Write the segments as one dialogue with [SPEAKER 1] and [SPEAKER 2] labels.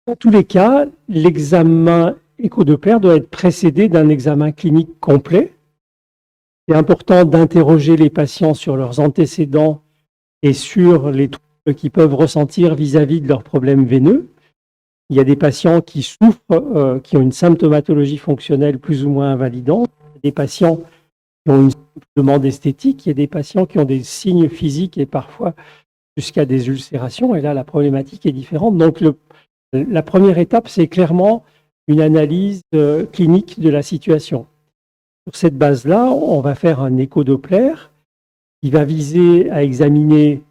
[SPEAKER 1] Dans tous les cas, l'examen écho-Doppler doit être précédé d'un examen clinique complet. C'est important d'interroger les patients sur leurs antécédents et sur les troubles qu'ils peuvent ressentir vis-à-vis de leurs problèmes veineux. Il y a des patients qui souffrent, qui ont une symptomatologie fonctionnelle plus ou moins invalidante, des patients qui ont une demande esthétique, il y a des patients qui ont des signes physiques et parfois jusqu'à des ulcérations, et là la problématique est différente. Donc la première étape, c'est clairement une analyse clinique de la situation. Sur cette base-là, on va faire un écho-Doppler qui va viser à examiner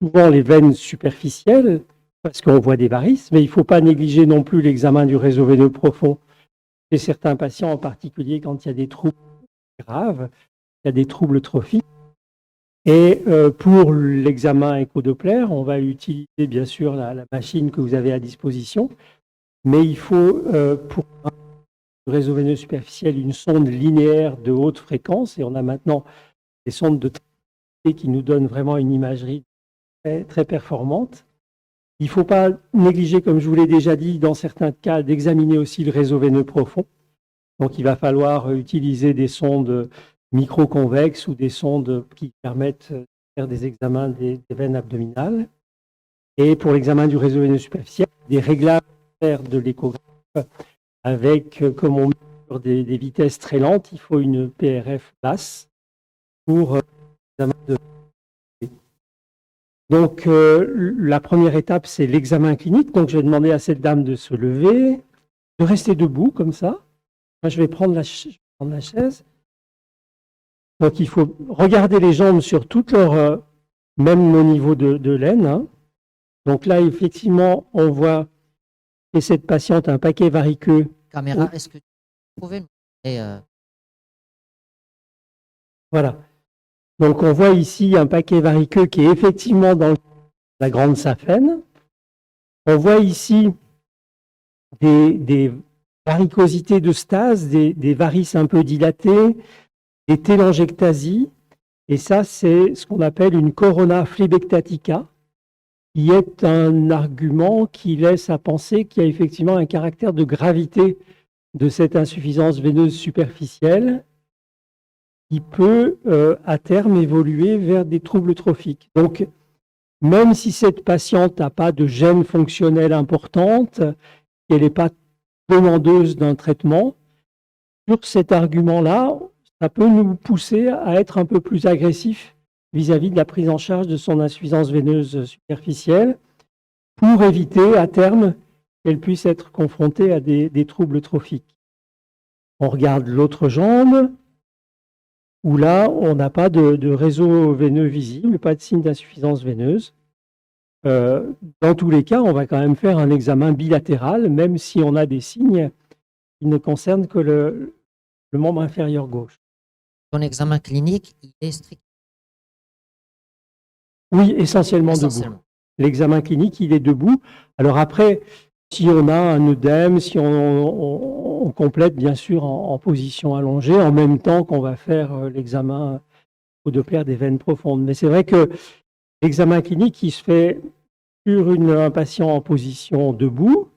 [SPEAKER 1] souvent les veines superficielles, parce qu'on voit des varices, mais il ne faut pas négliger non plus l'examen du réseau veineux profond chez certains patients, en particulier quand il y a des troubles graves, il y a des troubles trophiques. Et pour l'examen écho-Doppler, on va utiliser bien sûr la machine que vous avez à disposition, mais il faut pour le réseau veineux superficiel une sonde linéaire de haute fréquence, et on a maintenant des sondes de qui nous donnent vraiment une imagerie très, très performante. Il ne faut pas négliger, comme je vous l'ai déjà dit, dans certains cas, d'examiner aussi le réseau veineux profond. Donc, il va falloir utiliser des sondes microconvexes ou des sondes qui permettent de faire des examens des veines abdominales. Et pour l'examen du réseau veineux superficiel, des réglages de l'échographe avec, comme on mesure des vitesses très lentes, il faut une PRF basse pour l'examen de... Donc, la première étape, c'est l'examen clinique. Donc, je vais demander à cette dame de se lever, de rester debout comme ça. Moi, je vais prendre la chaise. Donc, il faut regarder les jambes sur toutes leurs, même au niveau de l'aine. Hein. Donc là, effectivement, on voit chez cette patiente un paquet variqueux.
[SPEAKER 2] Caméra, est-ce que tu pouvais me montrer
[SPEAKER 1] Voilà. Donc, on voit ici un paquet variqueux qui est effectivement dans la grande saphène. On voit ici des varicosités de stase, des varices un peu dilatées, des télangiectasies. Et ça, c'est ce qu'on appelle une corona phlebectatica, qui est un argument qui laisse à penser qu'il y a effectivement un caractère de gravité de cette insuffisance veineuse superficielle qui peut à terme évoluer vers des troubles trophiques. Donc, même si cette patiente n'a pas de gêne fonctionnelle importante, qu'elle n'est pas demandeuse d'un traitement, sur cet argument-là, ça peut nous pousser à être un peu plus agressif vis-à-vis de la prise en charge de son insuffisance veineuse superficielle pour éviter à terme qu'elle puisse être confrontée à des troubles trophiques. On regarde l'autre jambe, où là, on n'a pas de réseau veineux visible, pas de signe d'insuffisance veineuse. Dans tous les cas, on va quand même faire un examen bilatéral, même si on a des signes qui ne concernent que le membre inférieur gauche.
[SPEAKER 2] ton examen clinique, il est strict?
[SPEAKER 1] Oui, essentiellement debout. L'examen clinique, il est debout. Alors après, si on a un œdème, si on complète bien sûr en position allongée, en même temps qu'on va faire l'examen au Doppler des veines profondes. Mais c'est vrai que l'examen clinique, il se fait sur un patient en position debout.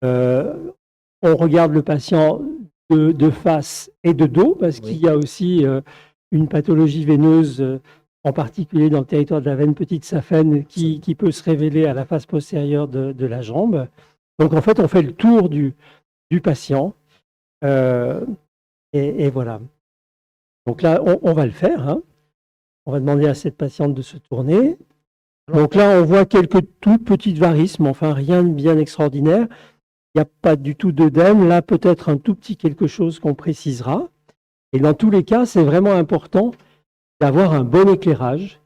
[SPEAKER 1] On regarde le patient de face et de dos, parce qu'il y a aussi une pathologie veineuse, en particulier dans le territoire de la veine petite saphène, qui peut se révéler à la face postérieure de la jambe. Donc, en fait, on fait le tour du patient. Et voilà. Donc là, on va le faire. Hein. On va demander à cette patiente de se tourner. Donc là, on voit quelques toutes petites varices, mais enfin, rien de bien extraordinaire. Il n'y a pas du tout d'œdème. Là, peut-être un tout petit quelque chose qu'on précisera. Et dans tous les cas, c'est vraiment important d'avoir un bon éclairage.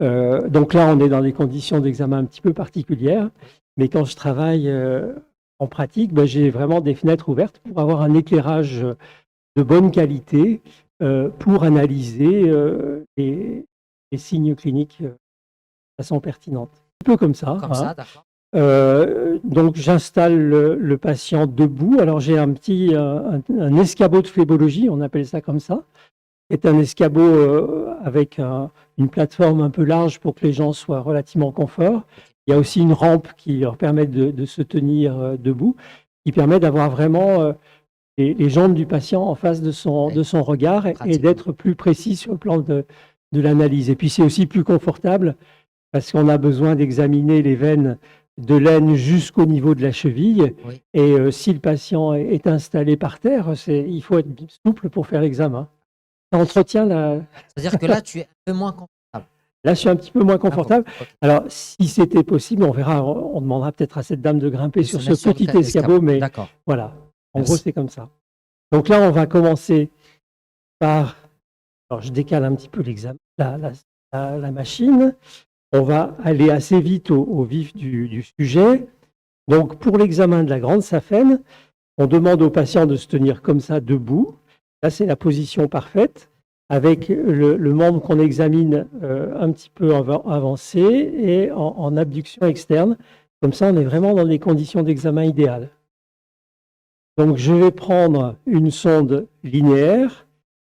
[SPEAKER 1] Donc là, on est dans des conditions d'examen un petit peu particulières. Mais quand je travaille en pratique, ben, j'ai vraiment des fenêtres ouvertes pour avoir un éclairage de bonne qualité pour analyser les signes cliniques de façon pertinente. Un peu comme ça.
[SPEAKER 2] Comme ça, d'accord.
[SPEAKER 1] Donc j'installe le patient debout. Alors j'ai un escabeau de phlébologie, on appelle ça comme ça. C'est un escabeau avec une plateforme un peu large pour que les gens soient relativement confort. Il y a aussi une rampe qui leur permet de se tenir debout, qui permet d'avoir vraiment les jambes du patient en face de son regard et d'être plus précis sur le plan de l'analyse. Et puis c'est aussi plus confortable parce qu'on a besoin d'examiner les veines de l'aine jusqu'au niveau de la cheville.
[SPEAKER 2] Oui.
[SPEAKER 1] Et si le patient est installé par terre, il faut être souple pour faire l'examen. Ça entretient la...
[SPEAKER 2] C'est-à-dire que là, tu es un peu moins confortable.
[SPEAKER 1] Là, je suis un petit peu moins confortable.
[SPEAKER 2] Ah bon, ok.
[SPEAKER 1] Alors, si c'était possible, on verra, on demandera peut-être à cette dame de grimper
[SPEAKER 2] De
[SPEAKER 1] sur
[SPEAKER 2] se
[SPEAKER 1] ce
[SPEAKER 2] mettre sur le
[SPEAKER 1] petit
[SPEAKER 2] ca-
[SPEAKER 1] escabeau, mais
[SPEAKER 2] D'accord.
[SPEAKER 1] voilà. En
[SPEAKER 2] Merci.
[SPEAKER 1] gros, c'est comme ça. Donc là, on va commencer par... Alors, je décale un petit peu l'examen, la machine. On va aller assez vite au vif du sujet. Donc, pour l'examen de la grande saphène, on demande au patient de se tenir comme ça, debout. Là, c'est la position parfaite, avec le membre qu'on examine un petit peu avancé et en abduction externe. Comme ça, on est vraiment dans les conditions d'examen idéales. Donc, je vais prendre une sonde linéaire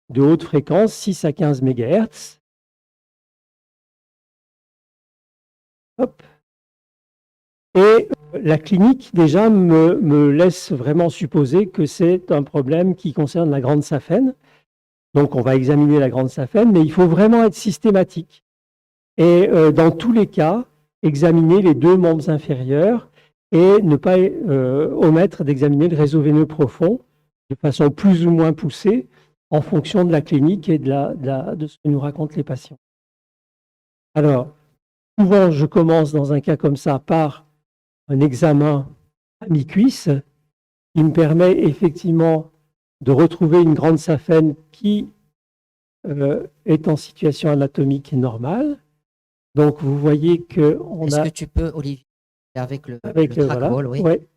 [SPEAKER 1] de haute fréquence, 6 à 15 MHz. Hop. Et la clinique, déjà, me laisse vraiment supposer que c'est un problème qui concerne la grande saphène. Donc, on va examiner la grande saphène, mais il faut vraiment être systématique. Et dans tous les cas, examiner les deux membres inférieurs et ne pas omettre d'examiner le réseau veineux profond de façon plus ou moins poussée en fonction de la clinique et de ce que nous racontent les patients. Alors, souvent, je commence dans un cas comme ça par un examen à mi-cuisse qui me permet effectivement de retrouver une grande saphène qui est en situation anatomique normale. Donc, vous voyez qu'on
[SPEAKER 2] Est-ce
[SPEAKER 1] a...
[SPEAKER 2] que tu peux, Olivier, avec le
[SPEAKER 1] voilà,
[SPEAKER 2] trackball, oui.
[SPEAKER 1] ouais.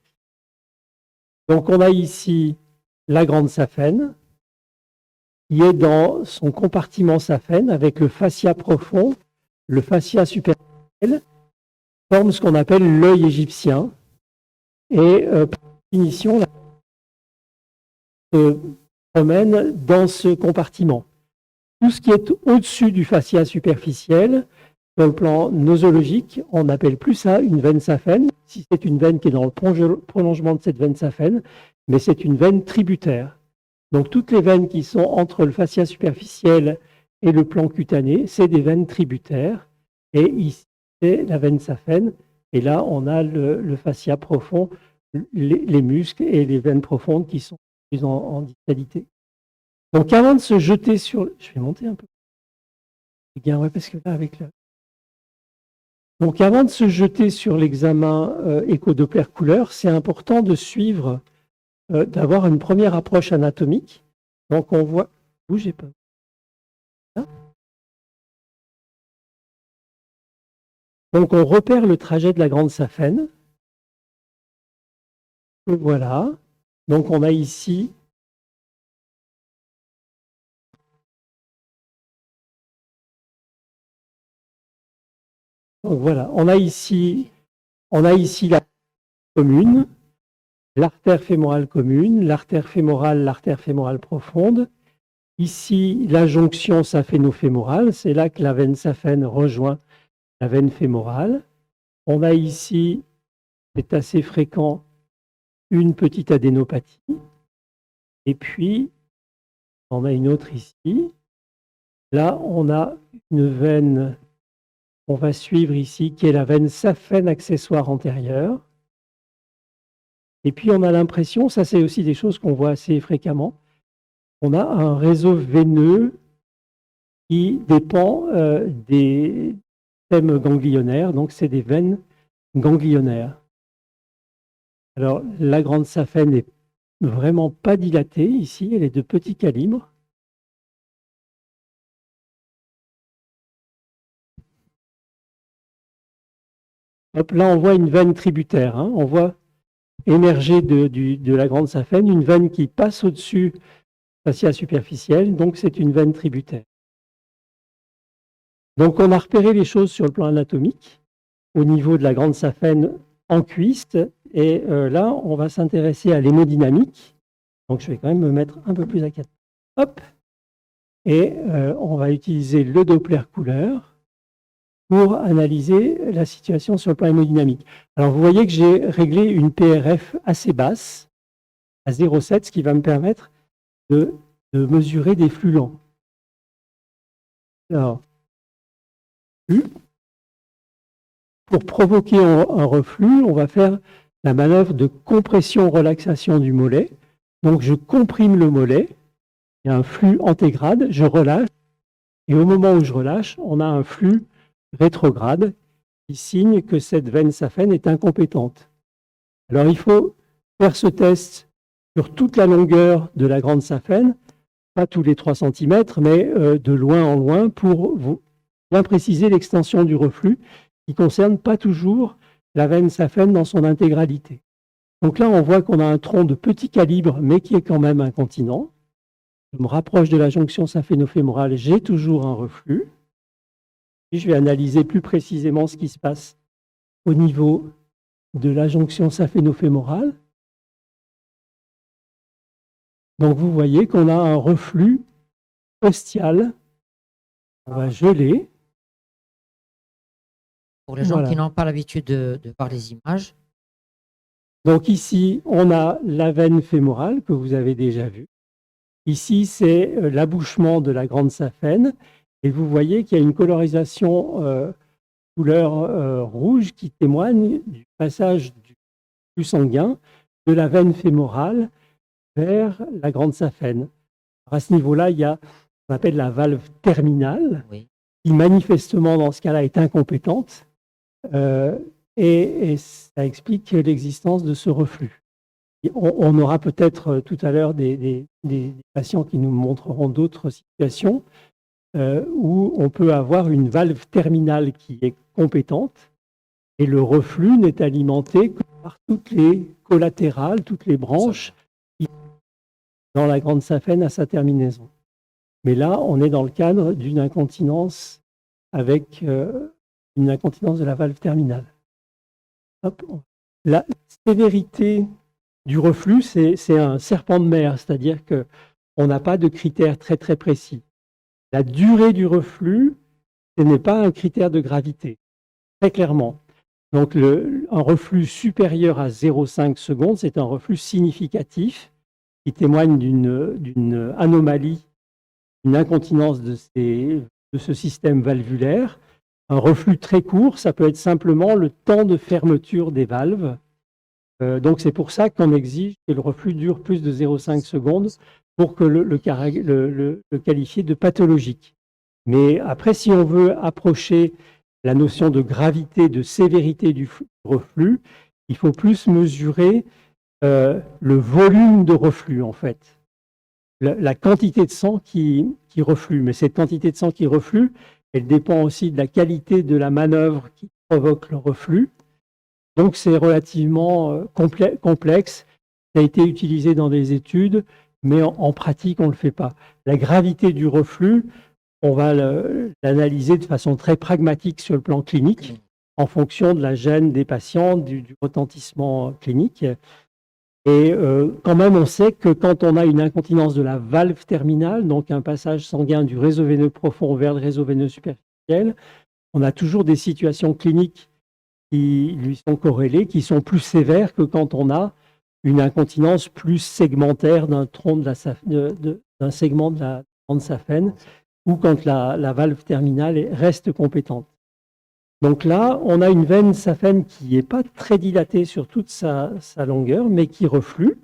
[SPEAKER 1] Donc, on a ici la grande saphène qui est dans son compartiment saphène avec le fascia profond, le fascia superficiel, forme ce qu'on appelle l'œil égyptien. Et par définition, la se promène dans ce compartiment. Tout ce qui est au-dessus du fascia superficiel, sur le plan nosologique, on appelle plus ça une veine saphène, si c'est une veine qui est dans le prolongement de cette veine saphène, mais c'est une veine tributaire. Donc toutes les veines qui sont entre le fascia superficiel et le plan cutané, c'est des veines tributaires. Et ici, c'est la veine saphène. Et là, on a le fascia profond, les muscles et les veines profondes qui sont plus en distalité. Donc avant de se jeter sur... Je vais monter un peu. Bien, ouais, parce que là, avec le... Donc avant de se jeter sur l'examen écho-doppler couleur, c'est important de suivre, d'avoir une première approche anatomique. Donc on voit... Bougez pas. Là. Donc on repère le trajet de la grande saphène. Et voilà. Donc on a ici... Donc voilà, on a ici la commune, l'artère fémorale commune, l'artère fémorale profonde. Ici, la jonction saphéno-fémorale, c'est là que la veine saphène rejoint la veine fémorale. On a ici, c'est assez fréquent, une petite adénopathie. Et puis, on a une autre ici. Là, on a une veine qu'on va suivre ici, qui est la veine saphène accessoire antérieure. Et puis, on a l'impression, ça c'est aussi des choses qu'on voit assez fréquemment, on a un réseau veineux qui dépend des systèmes ganglionnaires, donc c'est des veines ganglionnaires. Alors, la grande saphène n'est vraiment pas dilatée ici, elle est de petit calibre. Hop, là, on voit une veine tributaire, hein, on voit émerger de la grande saphène une veine qui passe au-dessus fascia superficielle, donc c'est une veine tributaire. Donc on a repéré les choses sur le plan anatomique au niveau de la grande saphène en cuisse et là on va s'intéresser à l'hémodynamique. Donc je vais quand même me mettre un peu plus à 4. Hop. Et on va utiliser le Doppler couleur pour analyser la situation sur le plan hémodynamique. Alors, vous voyez que j'ai réglé une PRF assez basse, à 0,7, ce qui va me permettre de mesurer des flux lents. Alors, pour provoquer un reflux, on va faire la manœuvre de compression-relaxation du mollet. Donc, je comprime le mollet, il y a un flux antégrade, je relâche, et au moment où je relâche, on a un flux rétrograde qui signe que cette veine saphène est incompétente. Alors, il faut faire ce test sur toute la longueur de la grande saphène, pas tous les 3 cm, mais de loin en loin, pour bien préciser l'extension du reflux, qui ne concerne pas toujours la veine saphène dans son intégralité. Donc là, on voit qu'on a un tronc de petit calibre, mais qui est quand même incontinent. Je me rapproche de la jonction saphéno-fémorale, j'ai toujours un reflux. Puis je vais analyser plus précisément ce qui se passe au niveau de la jonction saphéno-fémorale. Donc vous voyez qu'on a un reflux ostial. On va geler.
[SPEAKER 2] Pour les gens qui n'ont pas l'habitude de voir les images.
[SPEAKER 1] Donc ici, on a la veine fémorale que vous avez déjà vue. Ici, c'est l'abouchement de la grande saphène. Et vous voyez qu'il y a une colorisation couleur rouge qui témoigne du passage du flux sanguin de la veine fémorale vers la grande saphène. À ce niveau-là, il y a ce qu'on appelle la valve terminale, qui manifestement, dans ce cas-là, est incompétente. Et ça explique l'existence de ce reflux. On aura peut-être tout à l'heure des patients qui nous montreront d'autres situations où on peut avoir une valve terminale qui est compétente et le reflux n'est alimenté que par toutes les collatérales, toutes les branches qui sont dans la grande saphène à sa terminaison. Mais là, on est dans le cadre d'une incontinence avec une incontinence de la valve terminale. Hop. La sévérité du reflux, c'est un serpent de mer, c'est-à-dire qu'on n'a pas de critères très très précis. La durée du reflux, ce n'est pas un critère de gravité, très clairement. Donc un reflux supérieur à 0,5 secondes, c'est un reflux significatif qui témoigne d'une anomalie, une incontinence de ce système valvulaire. Un reflux très court, ça peut être simplement le temps de fermeture des valves. Donc c'est pour ça qu'on exige que le reflux dure plus de 0,5 secondes pour que le qualifier de pathologique. Mais après, si on veut approcher la notion de gravité, de sévérité du reflux, il faut plus mesurer le volume de reflux, en fait. La quantité de sang qui reflue. Mais cette quantité de sang qui reflue, elle dépend aussi de la qualité de la manœuvre qui provoque le reflux. Donc, c'est relativement complexe. Ça a été utilisé dans des études, mais en pratique, on ne le fait pas. La gravité du reflux, on va l'analyser de façon très pragmatique sur le plan clinique, en fonction de la gêne des patients, du retentissement clinique. Et quand même, on sait que quand on a une incontinence de la valve terminale, donc un passage sanguin du réseau veineux profond vers le réseau veineux superficiel, on a toujours des situations cliniques qui lui sont corrélées, qui sont plus sévères que quand on a une incontinence plus segmentaire d'un tronc d'un segment de la grande saphène, ou quand la valve terminale reste compétente. Donc là, on a une veine saphène qui n'est pas très dilatée sur toute sa longueur, mais qui reflue.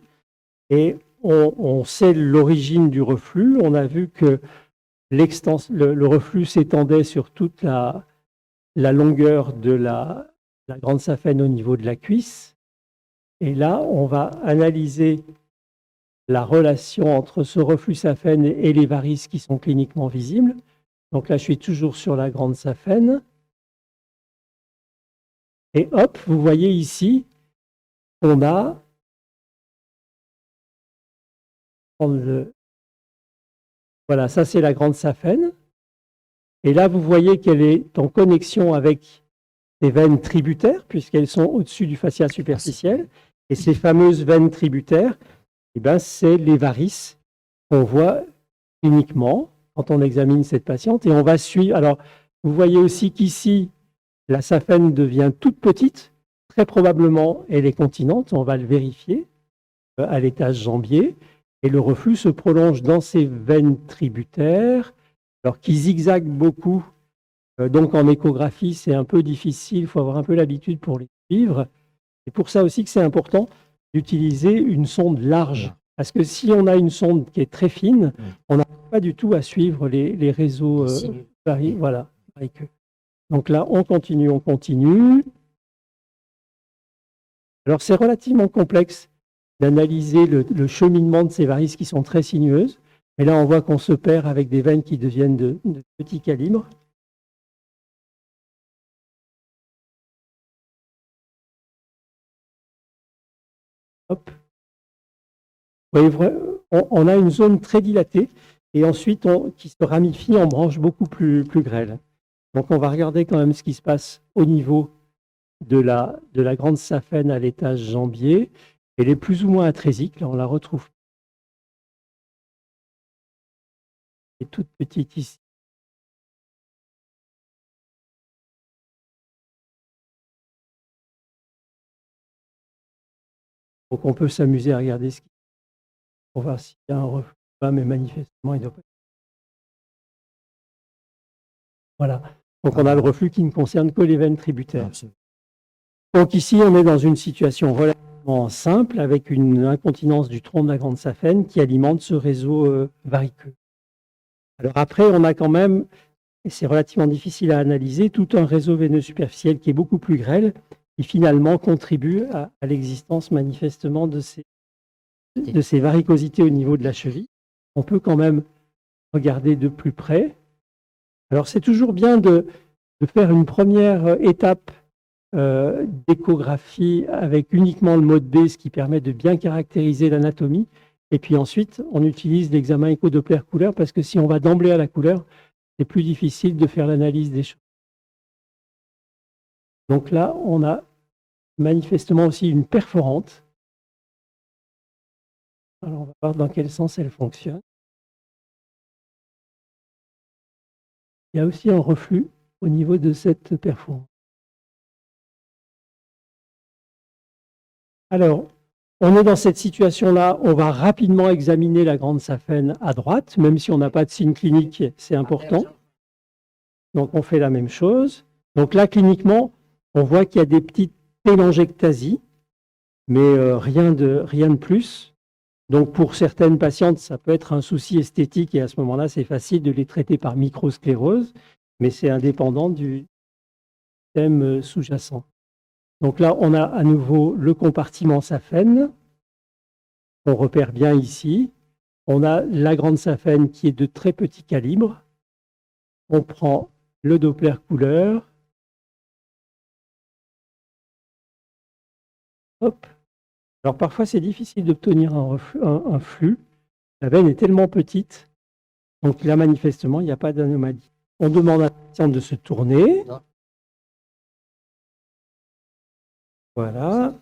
[SPEAKER 1] Et on sait l'origine du reflux. On a vu que le reflux s'étendait sur toute la longueur de la grande saphène au niveau de la cuisse. Et là, on va analyser la relation entre ce reflux saphène et les varices qui sont cliniquement visibles. Donc là, je suis toujours sur la grande saphène. Et hop, vous voyez ici, on a voilà, ça c'est la grande saphène. Et là, vous voyez qu'elle est en connexion avec les veines tributaires, puisqu'elles sont au-dessus du fascia superficiel. Et ces fameuses veines tributaires, eh ben, c'est les varices qu'on voit cliniquement quand on examine cette patiente. Et on va suivre. Alors, Vous voyez aussi qu'ici, la saphène devient toute petite. Très probablement, elle est continente. On va le vérifier à l'étage jambier. Et le reflux se prolonge dans ces veines tributaires, alors qui zigzaguent beaucoup. Donc en échographie, c'est un peu difficile. Il faut avoir un peu l'habitude pour les suivre. C'est pour ça aussi que c'est important d'utiliser une sonde large. Parce que si on a une sonde qui est très fine, on n'arrive pas du tout à suivre les réseaux voilà. Donc là, on continue, on continue. Alors c'est relativement complexe d'analyser le cheminement de ces varices qui sont très sinueuses. Et là, on voit qu'on se perd avec des veines qui deviennent de petit calibre. Hop. Vous voyez, on a une zone très dilatée et ensuite qui se ramifie en branches beaucoup plus grêles. Donc on va regarder quand même ce qui se passe au niveau de la grande saphène à l'étage jambier. Elle est plus ou moins atrésique, là on la retrouve. Elle est toute petite ici. Donc on peut s'amuser à regarder ce qui pour voir s'il y a un reflux, mais manifestement il doit pas. Voilà. Donc on a le reflux qui ne concerne que les veines tributaires. Donc ici on est dans une situation relativement simple avec une incontinence du tronc de la grande saphène qui alimente ce réseau variceux. Alors après on a quand même, et c'est relativement difficile à analyser, tout un réseau veineux superficiel qui est beaucoup plus grêle, qui finalement contribue à l'existence manifestement de ces varicosités au niveau de la cheville. On peut quand même regarder de plus près. Alors c'est toujours bien de faire une première étape d'échographie avec uniquement le mode B, ce qui permet de bien caractériser l'anatomie. Et puis ensuite, on utilise l'examen écho-doppler couleur parce que si on va d'emblée à la couleur, c'est plus difficile de faire l'analyse des choses. Donc là, on a manifestement aussi une perforante. Alors, on va voir dans quel sens elle fonctionne. Il y a aussi un reflux au niveau de cette perforante. Alors, on est dans cette situation-là, on va rapidement examiner la grande saphène à droite, même si on n'a pas de signe clinique, c'est important. Donc, on fait la même chose. Donc là, cliniquement, on voit qu'il y a des petites télangiectasies, mais rien de plus. Donc, pour certaines patientes, ça peut être un souci esthétique et à ce moment-là, c'est facile de les traiter par microsclérose, mais c'est indépendant du thème sous-jacent. Donc là, on a à nouveau le compartiment saphène, qu'on repère bien ici. On a la grande saphène qui est de très petit calibre. On prend le Doppler couleur. Hop. Alors parfois, c'est difficile d'obtenir un flux. La veine est tellement petite, donc là, manifestement, il n'y a pas d'anomalie. On demande à la patiente de se tourner. Voilà.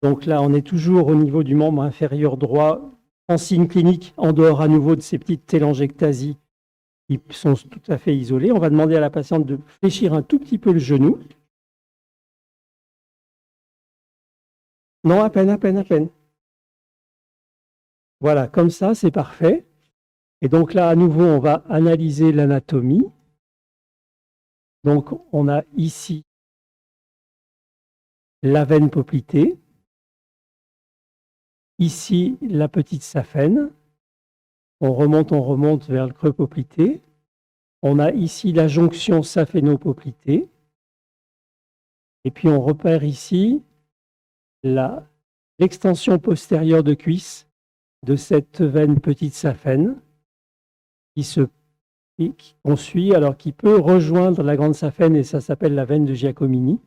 [SPEAKER 1] Donc là, on est toujours au niveau du membre inférieur droit, en signe clinique, en dehors à nouveau de ces petites télangiectasies qui sont tout à fait isolées. On va demander à la patiente de fléchir un tout petit peu le genou. Non, à peine, à peine, à peine. Voilà, comme ça, c'est parfait. Et donc là, à nouveau, on va analyser l'anatomie. Donc, on a ici la veine poplitée. Ici, la petite saphène. On remonte vers le creux poplité. On a ici la jonction saphéno-poplitée. Et puis, on repère ici l'extension postérieure de cuisse de cette veine petite saphène qu'on suit, alors qui peut rejoindre la grande saphène, et ça s'appelle la veine de Giacomini.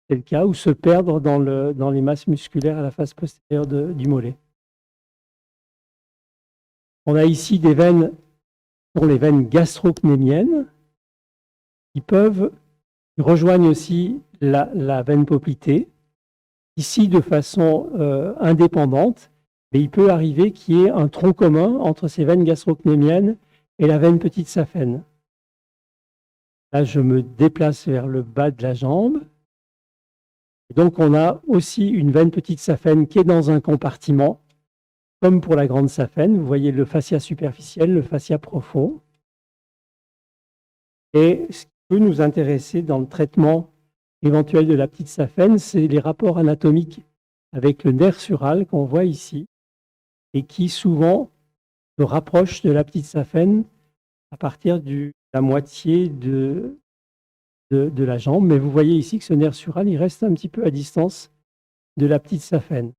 [SPEAKER 1] C'est le cas, ou se perdre dans les masses musculaires à la face postérieure du mollet. On a ici des veines, pour les veines gastrocnémiennes, qui rejoignent aussi la veine poplitée, ici de façon indépendante, mais il peut arriver qu'il y ait un tronc commun entre ces veines gastrocnémiennes et la veine petite saphène. Là, je me déplace vers le bas de la jambe. Et donc, on a aussi une veine petite saphène qui est dans un compartiment, comme pour la grande saphène. Vous voyez le fascia superficiel, le fascia profond. Et ce qui peut nous intéresser dans le traitement éventuel de la petite saphène, c'est les rapports anatomiques avec le nerf sural qu'on voit ici et qui souvent se rapproche de la petite saphène à partir de la moitié de la jambe. Mais vous voyez ici que ce nerf sural, il reste un petit peu à distance de la petite saphène.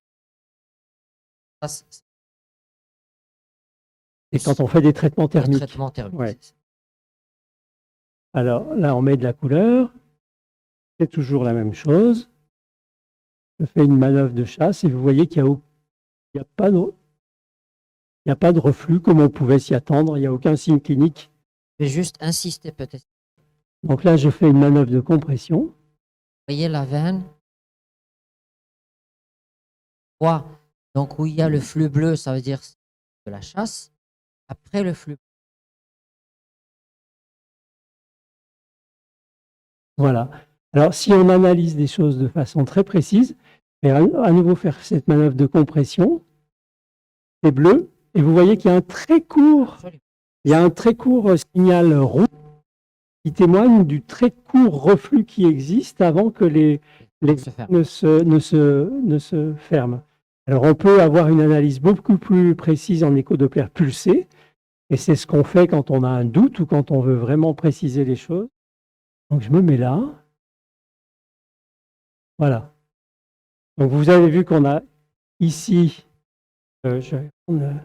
[SPEAKER 1] Et quand on fait des traitements thermiques. Ouais. Alors là, on met de la couleur. C'est toujours la même chose. Je fais une manœuvre de chasse et vous voyez qu'il n'y a pas de reflux comme on pouvait s'y attendre. Il n'y a aucun signe clinique.
[SPEAKER 2] Je vais juste insister peut-être.
[SPEAKER 1] Donc là, je fais une manœuvre de compression.
[SPEAKER 2] Vous voyez la veine. Donc où il y a le flux bleu, ça veut dire de la chasse. Après le flux.
[SPEAKER 1] Voilà. Alors, si on analyse des choses de façon très précise, et à nouveau faire cette manœuvre de compression, c'est bleu, et vous voyez qu'il y a un très court, signal rouge qui témoigne du très court reflux qui existe avant que les ne se ferment. Alors, on peut avoir une analyse beaucoup plus précise en écho-doppler pulsé, et c'est ce qu'on fait quand on a un doute ou quand on veut vraiment préciser les choses. Donc, je me mets là. Voilà. Donc, vous avez vu qu'on a ici, je vais prendre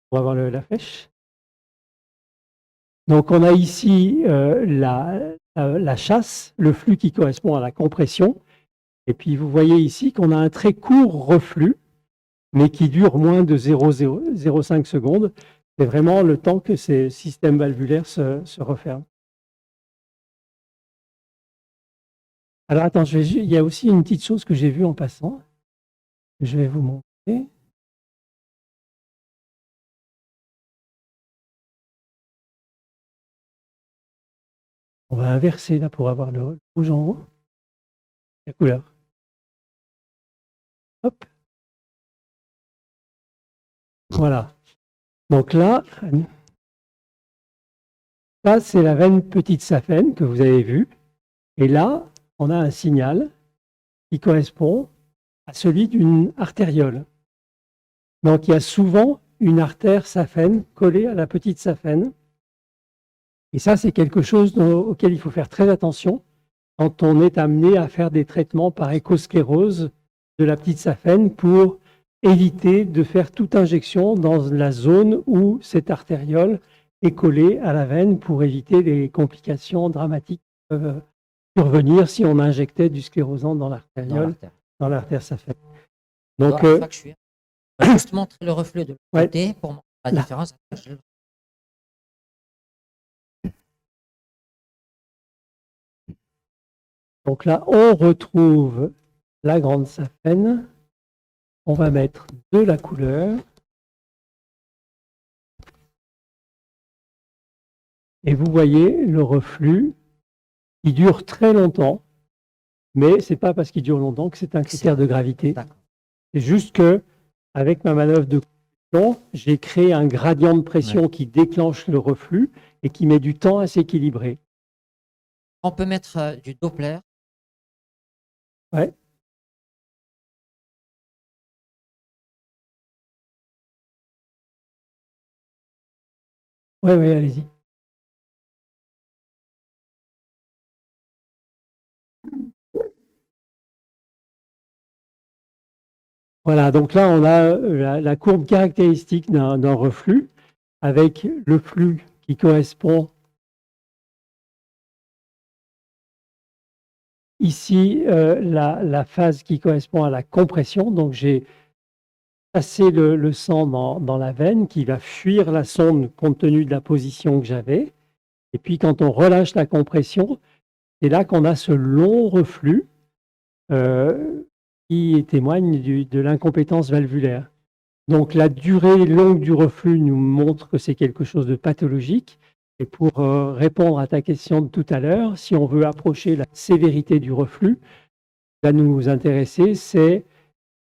[SPEAKER 1] pour avoir la flèche. Donc, on a ici la chasse, le flux qui correspond à la compression. Et puis, vous voyez ici qu'on a un très court reflux, mais qui dure moins de 0,05 secondes. C'est vraiment le temps que ces systèmes valvulaires se referment. Alors, attends, il y a aussi une petite chose que j'ai vue en passant. Je vais vous montrer. On va inverser là pour avoir le rouge en haut. La couleur. Hop. Voilà. Donc là c'est la veine petite saphène que vous avez vue. Et là, on a un signal qui correspond à celui d'une artériole. Donc il y a souvent une artère saphène collée à la petite saphène. Et ça, c'est quelque chose auquel il faut faire très attention quand on est amené à faire des traitements par échosclérose de la petite saphène pour éviter de faire toute injection dans la zone où cette artériole est collée à la veine pour éviter les complications dramatiques qui peuvent survenir si on injectait du sclérosant dans l'artériole, dans l'artère saphène. Donc,
[SPEAKER 2] je vais juste montrer le reflux de l'autre côté pour montrer la différence.
[SPEAKER 1] Donc là, on retrouve la grande saphène. On va mettre de la couleur. Et vous voyez le reflux qui dure très longtemps. Mais ce n'est pas parce qu'il dure longtemps que c'est un critère de gravité. C'est juste que, avec ma manœuvre de compression, j'ai créé un gradient de pression qui déclenche le reflux et qui met du temps à s'équilibrer.
[SPEAKER 2] On peut mettre du Doppler.
[SPEAKER 1] Ouais. Oui, allez-y. Voilà, donc là, on a la courbe caractéristique d'un reflux avec le flux qui correspond ici, la phase qui correspond à la compression. Donc, j'ai passé le sang dans la veine qui va fuir la sonde compte tenu de la position que j'avais. Et puis, quand on relâche la compression, c'est là qu'on a ce long reflux qui témoigne de l'incompétence valvulaire. Donc, la durée longue du reflux nous montre que c'est quelque chose de pathologique. Et pour répondre à ta question de tout à l'heure, si on veut approcher la sévérité du reflux, ce qui va nous intéresser, c'est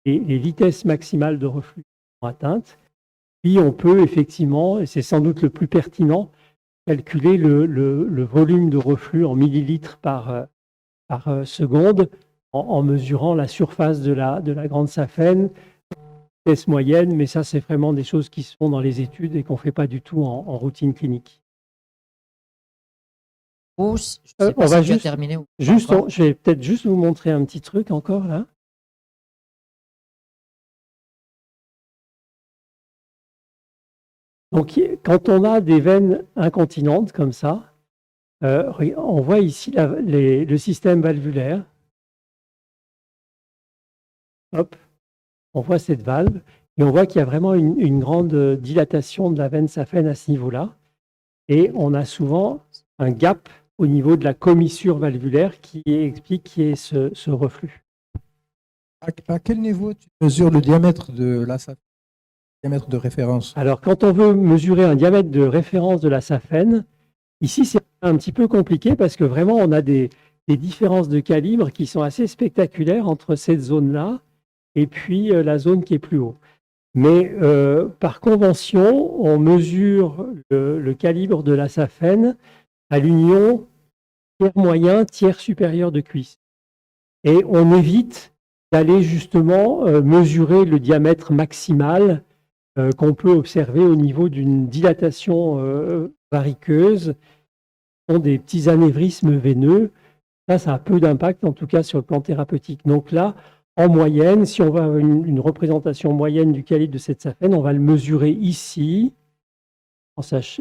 [SPEAKER 1] les vitesses maximales de reflux qui sont atteintes. Puis on peut effectivement, et c'est sans doute le plus pertinent, calculer le volume de reflux en millilitres par seconde en mesurant la surface de la grande saphène, vitesse moyenne, mais ça c'est vraiment des choses qui se font dans les études et qu'on ne fait pas du tout en routine clinique.
[SPEAKER 2] Je ne sais
[SPEAKER 1] On
[SPEAKER 2] pas
[SPEAKER 1] va
[SPEAKER 2] si tu as
[SPEAKER 1] juste-
[SPEAKER 2] terminé ou pas
[SPEAKER 1] Juste,
[SPEAKER 2] encore.
[SPEAKER 1] je vais peut-être juste vous montrer un petit truc encore là. Donc, quand on a des veines incontinentes comme ça, on voit ici le système valvulaire. Hop, on voit cette valve et on voit qu'il y a vraiment une grande dilatation de la veine saphène à ce niveau-là. Et on a souvent un gap au niveau de la commissure valvulaire qui explique qu'il y ait ce reflux.
[SPEAKER 3] À quel niveau tu mesures le diamètre de la saphène, diamètre de référence?
[SPEAKER 1] Alors, quand on veut mesurer un diamètre de référence de la saphène, ici, c'est un petit peu compliqué parce que vraiment, on a des différences de calibre qui sont assez spectaculaires entre cette zone-là et puis la zone qui est plus haut. Mais par convention, on mesure le calibre de la saphène à l'union tiers moyen, tiers supérieur de cuisse. Et on évite d'aller justement mesurer le diamètre maximal qu'on peut observer au niveau d'une dilatation variqueuse, ce sont des petits anévrismes veineux. Ça a peu d'impact, en tout cas sur le plan thérapeutique. Donc là, en moyenne, si on va avoir une représentation moyenne du calibre de cette saphène, on va le mesurer ici.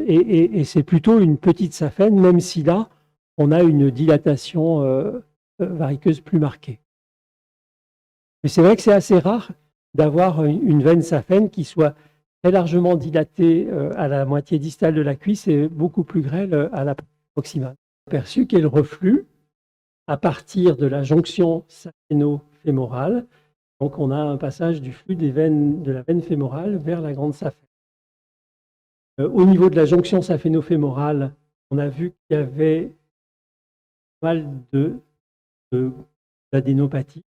[SPEAKER 1] Et c'est plutôt une petite saphène, même si là, on a une dilatation variqueuse plus marquée. Mais c'est vrai que c'est assez rare d'avoir une veine saphène qui soit très largement dilatée à la moitié distale de la cuisse et beaucoup plus grêle à la proximale. Perçu qu'est le reflux à partir de la jonction saphéno-fémorale. Donc, on a un passage du flux de la veine fémorale vers la grande saphène. Au niveau de la jonction saphéno-fémorale, on a vu qu'il y avait pas mal d'adénopathie,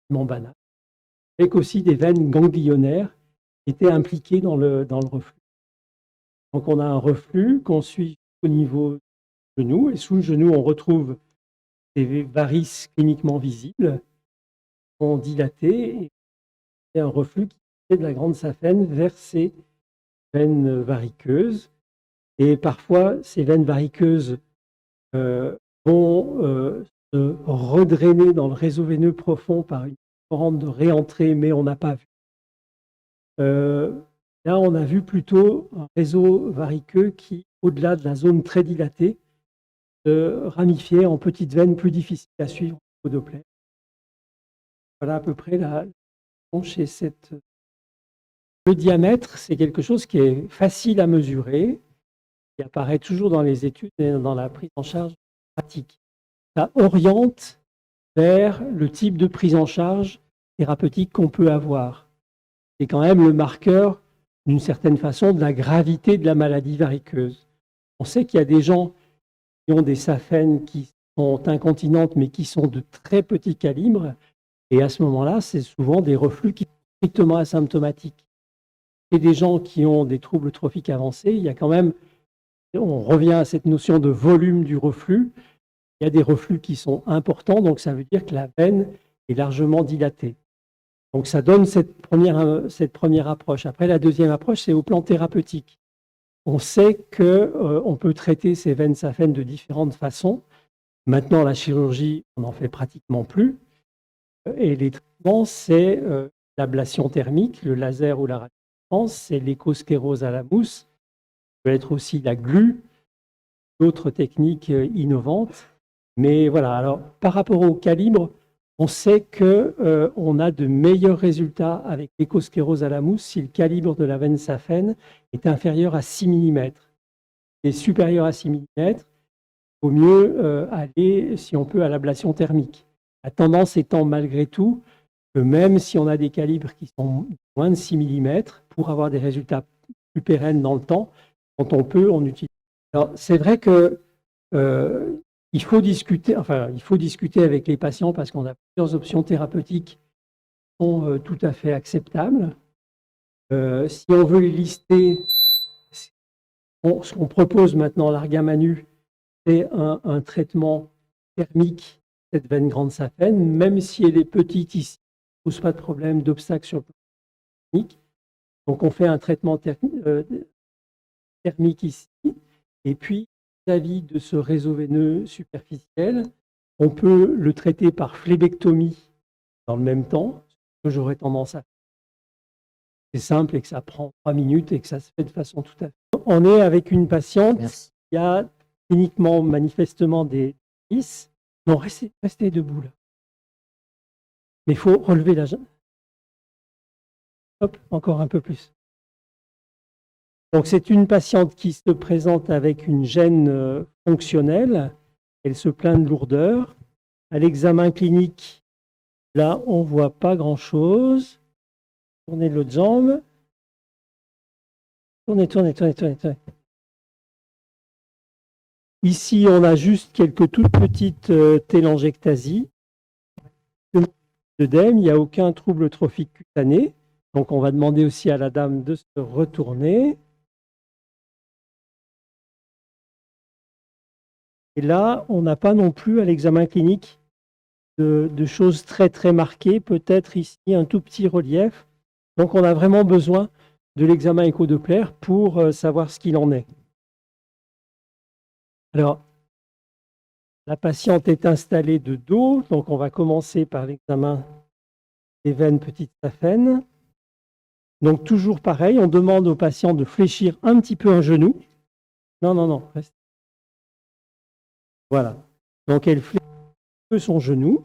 [SPEAKER 1] banale, avec aussi des veines ganglionnaires qui étaient impliquées dans le reflux. Donc, on a un reflux qu'on suit au niveau du genou, et sous le genou, on retrouve des varices cliniquement visibles, sont dilatées, et un reflux qui est de la grande saphène vers ces veines variqueuses. Et parfois, ces veines variqueuses vont se redrainer dans le réseau veineux profond par une forme de réentrée, mais on n'a pas vu. Là, on a vu plutôt un réseau variqueux qui, au-delà de la zone très dilatée, se ramifiait en petites veines plus difficiles à suivre au Doppler. Voilà à peu près la chez cette. Le diamètre, c'est quelque chose qui est facile à mesurer, qui apparaît toujours dans les études et dans la prise en charge pratique. Ça oriente vers le type de prise en charge thérapeutique qu'on peut avoir. C'est quand même le marqueur, d'une certaine façon, de la gravité de la maladie variqueuse. On sait qu'il y a des gens qui ont des saphènes qui sont incontinentes, mais qui sont de très petit calibre. Et à ce moment-là, c'est souvent des reflux qui sont strictement asymptomatiques. Et des gens qui ont des troubles trophiques avancés, il y a quand même, on revient à cette notion de volume du reflux, il y a des reflux qui sont importants, donc ça veut dire que la veine est largement dilatée. Donc ça donne cette première approche. Après, la deuxième approche, c'est au plan thérapeutique. On sait qu'on peut traiter ces veines saphènes de différentes façons. Maintenant, la chirurgie, on n'en fait pratiquement plus. Et les traitements, c'est l'ablation thermique, le laser ou la radiofréquence, c'est l'échosclérose à la mousse, ça peut être aussi la glu, d'autres techniques innovantes. Mais voilà, alors par rapport au calibre, on sait qu'on a de meilleurs résultats avec l'échosclérose à la mousse si le calibre de la veine saphène est inférieur à 6 mm. Et supérieur à 6 mm, il vaut mieux aller, si on peut, à l'ablation thermique. La tendance étant malgré tout que même si on a des calibres qui sont moins de 6 mm, pour avoir des résultats plus pérennes dans le temps, quand on peut, on utilise Alors, c'est vrai que il faut discuter avec les patients parce qu'on a plusieurs options thérapeutiques qui sont tout à fait acceptables. Si on veut les lister, ce qu'on propose maintenant, l'Argamanu, c'est un traitement thermique de cette veine grande saphène, même si elle est petite ici, ne pose pas de problème d'obstacle sur le plan technique. Donc, on fait un traitement thermique ici. Et puis, vis-à-vis de ce réseau veineux superficiel, on peut le traiter par phlébectomie dans le même temps, ce que j'aurais tendance à faire. C'est simple et que ça prend 3 minutes et que ça se fait de façon tout à fait. On est avec une patiente
[SPEAKER 2] Merci.
[SPEAKER 1] qui a cliniquement, manifestement des vis. Non, restez debout là. Mais il faut relever la jambe. Hop, encore un peu plus. Donc, c'est une patiente qui se présente avec une gêne fonctionnelle. Elle se plaint de lourdeur. À l'examen clinique, là, on ne voit pas grand-chose. Tournez de l'autre jambe. Tournez. Ici, on a juste quelques toutes petites télangiectasies. D'œdème, il n'y a aucun trouble trophique cutané. Donc, on va demander aussi à la dame de se retourner. Et là, on n'a pas non plus à l'examen clinique de choses très très marquées. Peut-être ici un tout petit relief. Donc, on a vraiment besoin de l'examen écho-doppler pour savoir ce qu'il en est. Alors, la patiente est installée de dos, donc on va commencer par l'examen des veines petites saphènes. Donc, toujours pareil, on demande au patient de fléchir un petit peu un genou. Non, reste. Voilà. Donc, elle fléchit un peu son genou.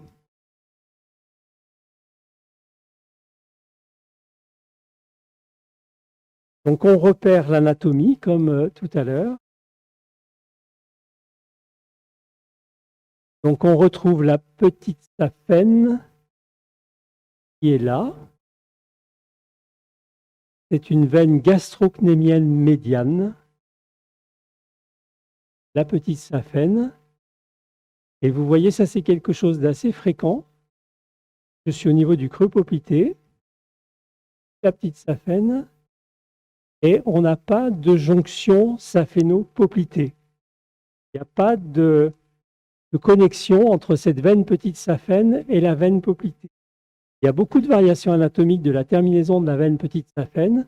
[SPEAKER 1] Donc, on repère l'anatomie comme tout à l'heure. Donc, on retrouve la petite saphène qui est là. C'est une veine gastrocnémienne médiane. La petite saphène. Et vous voyez, ça c'est quelque chose d'assez fréquent. Je suis au niveau du creux poplité, la petite saphène, et on n'a pas de jonction saphéno-poplitée. Il n'y a pas de connexion entre cette veine petite saphène et la veine poplitée. Il y a beaucoup de variations anatomiques de la terminaison de la veine petite saphène,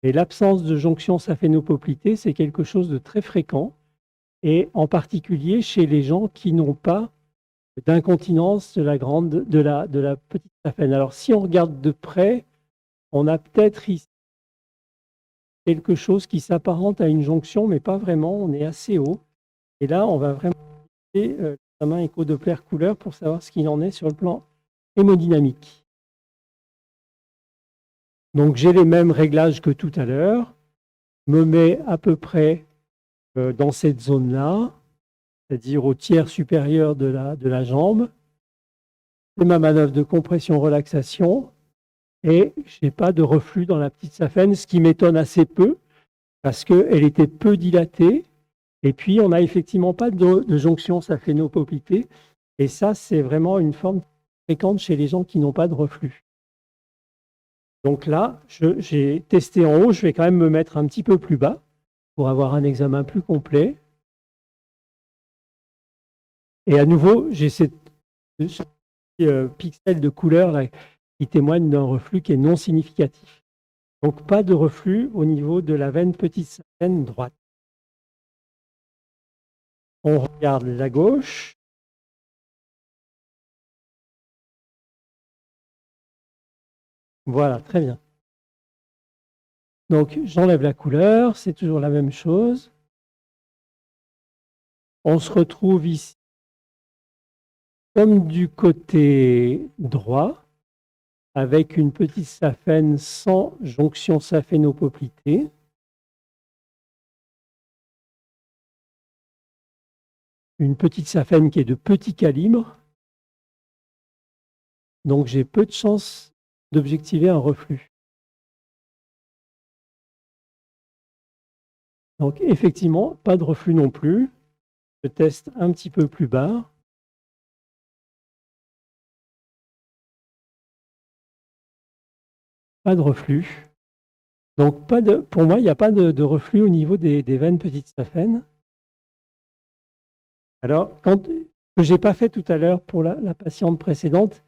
[SPEAKER 1] et l'absence de jonction saphéno-poplitée, c'est quelque chose de très fréquent, et en particulier chez les gens qui n'ont pas d'incontinence de la petite saphène. Alors, si on regarde de près, on a peut-être ici quelque chose qui s'apparente à une jonction, mais pas vraiment, on est assez haut. Et là, on va vraiment utiliser l'examen écho-doppler couleur pour savoir ce qu'il en est sur le plan hémodynamique. Donc, j'ai les mêmes réglages que tout à l'heure. Je me mets à peu près dans cette zone-là, c'est-à-dire au tiers supérieur de la jambe. C'est ma manœuvre de compression-relaxation. Et je n'ai pas de reflux dans la petite saphène, ce qui m'étonne assez peu, parce qu'elle était peu dilatée. Et puis, on n'a effectivement pas de jonction saphéno-poplitée. Et ça, c'est vraiment une forme fréquente chez les gens qui n'ont pas de reflux. Donc là, j'ai testé en haut, je vais quand même me mettre un petit peu plus bas pour avoir un examen plus complet. Et à nouveau, j'ai ce pixel de couleur là, qui témoigne d'un reflux qui est non significatif. Donc pas de reflux au niveau de la veine petite saphène droite. On regarde la gauche. Voilà, très bien. Donc j'enlève la couleur, c'est toujours la même chose. On se retrouve ici comme du côté droit, avec une petite saphène sans jonction saphéno-poplitée. Une petite saphène qui est de petit calibre. Donc j'ai peu de chances d'objectiver un reflux. Donc, effectivement, pas de reflux non plus. Je teste un petit peu plus bas. Pas de reflux. Donc, pour moi, il n'y a pas de reflux au niveau des veines petites saphènes. Alors, ce que je n'ai pas fait tout à l'heure pour la patiente précédente,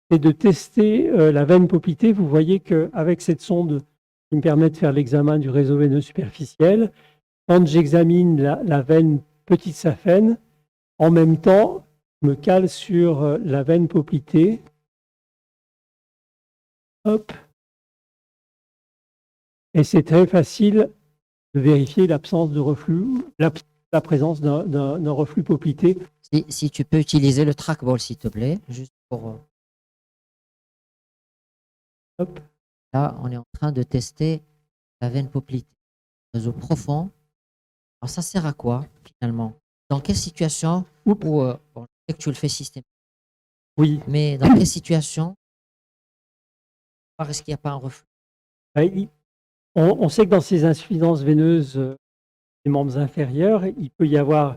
[SPEAKER 1] c'est de tester la veine poplitée. Vous voyez qu'avec cette sonde qui me permet de faire l'examen du réseau veineux superficiel, quand j'examine la veine petite saphène, en même temps, je me cale sur la veine poplitée. Hop. Et c'est très facile de vérifier l'absence de reflux, la présence d'un reflux poplité.
[SPEAKER 2] Si tu peux utiliser le trackball, s'il te plaît, juste pour...
[SPEAKER 1] Hop.
[SPEAKER 2] Là, on est en train de tester la veine poplitée. Réseau profond. Alors, ça sert à quoi, finalement? Dans quelle situation où, bon, je sais que tu le fais systématiquement.
[SPEAKER 1] Oui.
[SPEAKER 2] Mais dans quelle situation est-ce qu'il n'y a pas un reflux?
[SPEAKER 1] On sait que dans ces insuffisances veineuses des membres inférieurs, il peut y avoir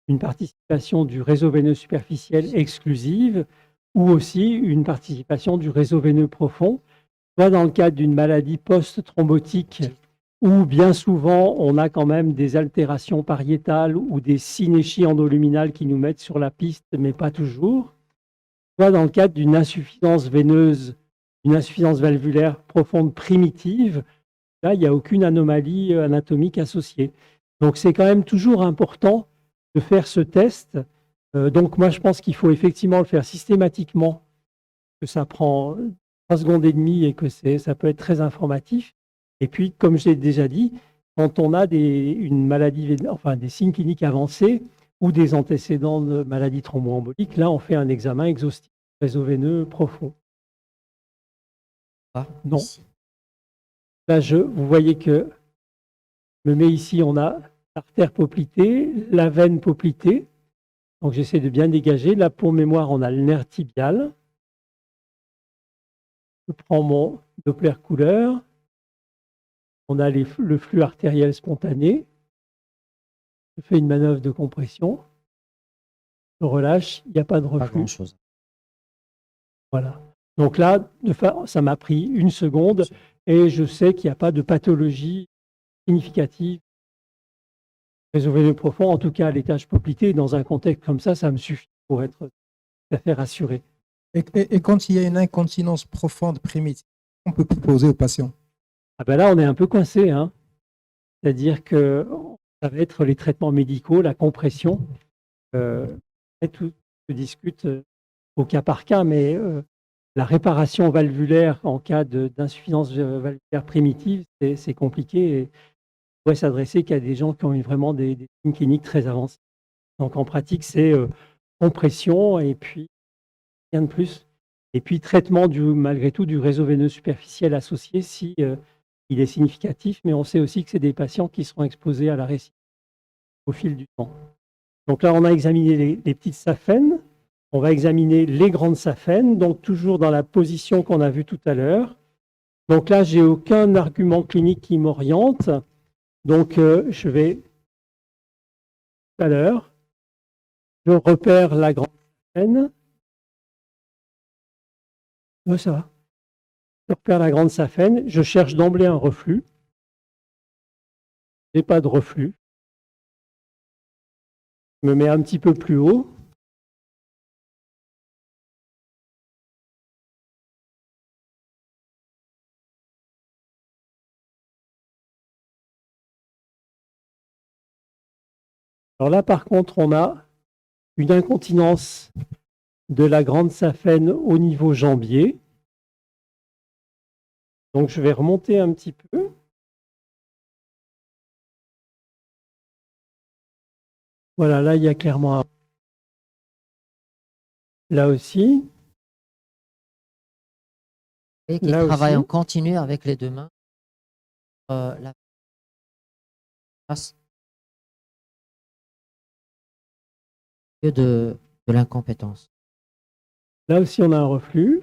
[SPEAKER 1] une participation du réseau veineux superficiel exclusive ou aussi une participation du réseau veineux profond, soit dans le cadre d'une maladie post-thrombotique où bien souvent on a quand même des altérations pariétales ou des synéchies endoluminales qui nous mettent sur la piste, mais pas toujours, soit dans le cadre d'une insuffisance veineuse, une insuffisance valvulaire profonde primitive. Là, il n'y a aucune anomalie anatomique associée. Donc, c'est quand même toujours important de faire ce test. Donc, moi, je pense qu'il faut effectivement le faire systématiquement, que ça prend 3 secondes et demie et que ça peut être très informatif. Et puis, comme j'ai déjà dit, quand on a une maladie, enfin des signes cliniques avancés ou des antécédents de maladie thromboembolique, là, on fait un examen exhaustif, réseau veineux profond. Non.
[SPEAKER 2] Ici.
[SPEAKER 1] Là, vous voyez que je me mets ici, on a l'artère poplitée, la veine poplitée. Donc, j'essaie de bien dégager. Là, pour mémoire, on a le nerf tibial. Je prends mon Doppler couleur. On a le flux artériel spontané. Je fais une manœuvre de compression. Je relâche, il n'y a pas de
[SPEAKER 2] Pas
[SPEAKER 1] reflux.
[SPEAKER 2] grand-chose.
[SPEAKER 1] Voilà. Donc là, ça m'a pris 1 seconde et je sais qu'il n'y a pas de pathologie significative. Réseau veineux profond, en tout cas à l'étage poplité, dans un contexte comme ça me suffit pour être tout à fait rassuré.
[SPEAKER 3] Et quand il y a une incontinence profonde primitive, on peut proposer au patient?
[SPEAKER 1] Ah ben là, on est un peu coincé, hein. C'est-à-dire que ça va être les traitements médicaux, la compression. Tout se discute au cas par cas, mais la réparation valvulaire en cas d'insuffisance valvulaire primitive, c'est compliqué et on pourrait s'adresser qu'à des gens qui ont vraiment des signes cliniques très avancés. Donc en pratique, c'est compression et puis rien de plus. Et puis traitement malgré tout du réseau veineux superficiel associé si il est significatif, mais on sait aussi que c'est des patients qui seront exposés à la récidive au fil du temps. Donc là, on a examiné les petites saphènes. On va examiner les grandes saphènes, donc toujours dans la position qu'on a vue tout à l'heure. Donc là, j'ai aucun argument clinique qui m'oriente. Donc, je vais tout à l'heure, je repère la grande saphène. Ça va. Je repère la grande saphène. Je cherche d'emblée un reflux. Je n'ai pas de reflux. Je me mets un petit peu plus haut. Alors là, par contre, on a une incontinence de la grande saphène au niveau jambier. Donc, je vais remonter un petit peu. Voilà, là, il y a clairement un... Là aussi.
[SPEAKER 2] Et qui
[SPEAKER 1] Là
[SPEAKER 2] travaille
[SPEAKER 1] aussi.
[SPEAKER 2] en continu avec les deux mains. La face de l'incompétence.
[SPEAKER 1] Là aussi, on a un reflux.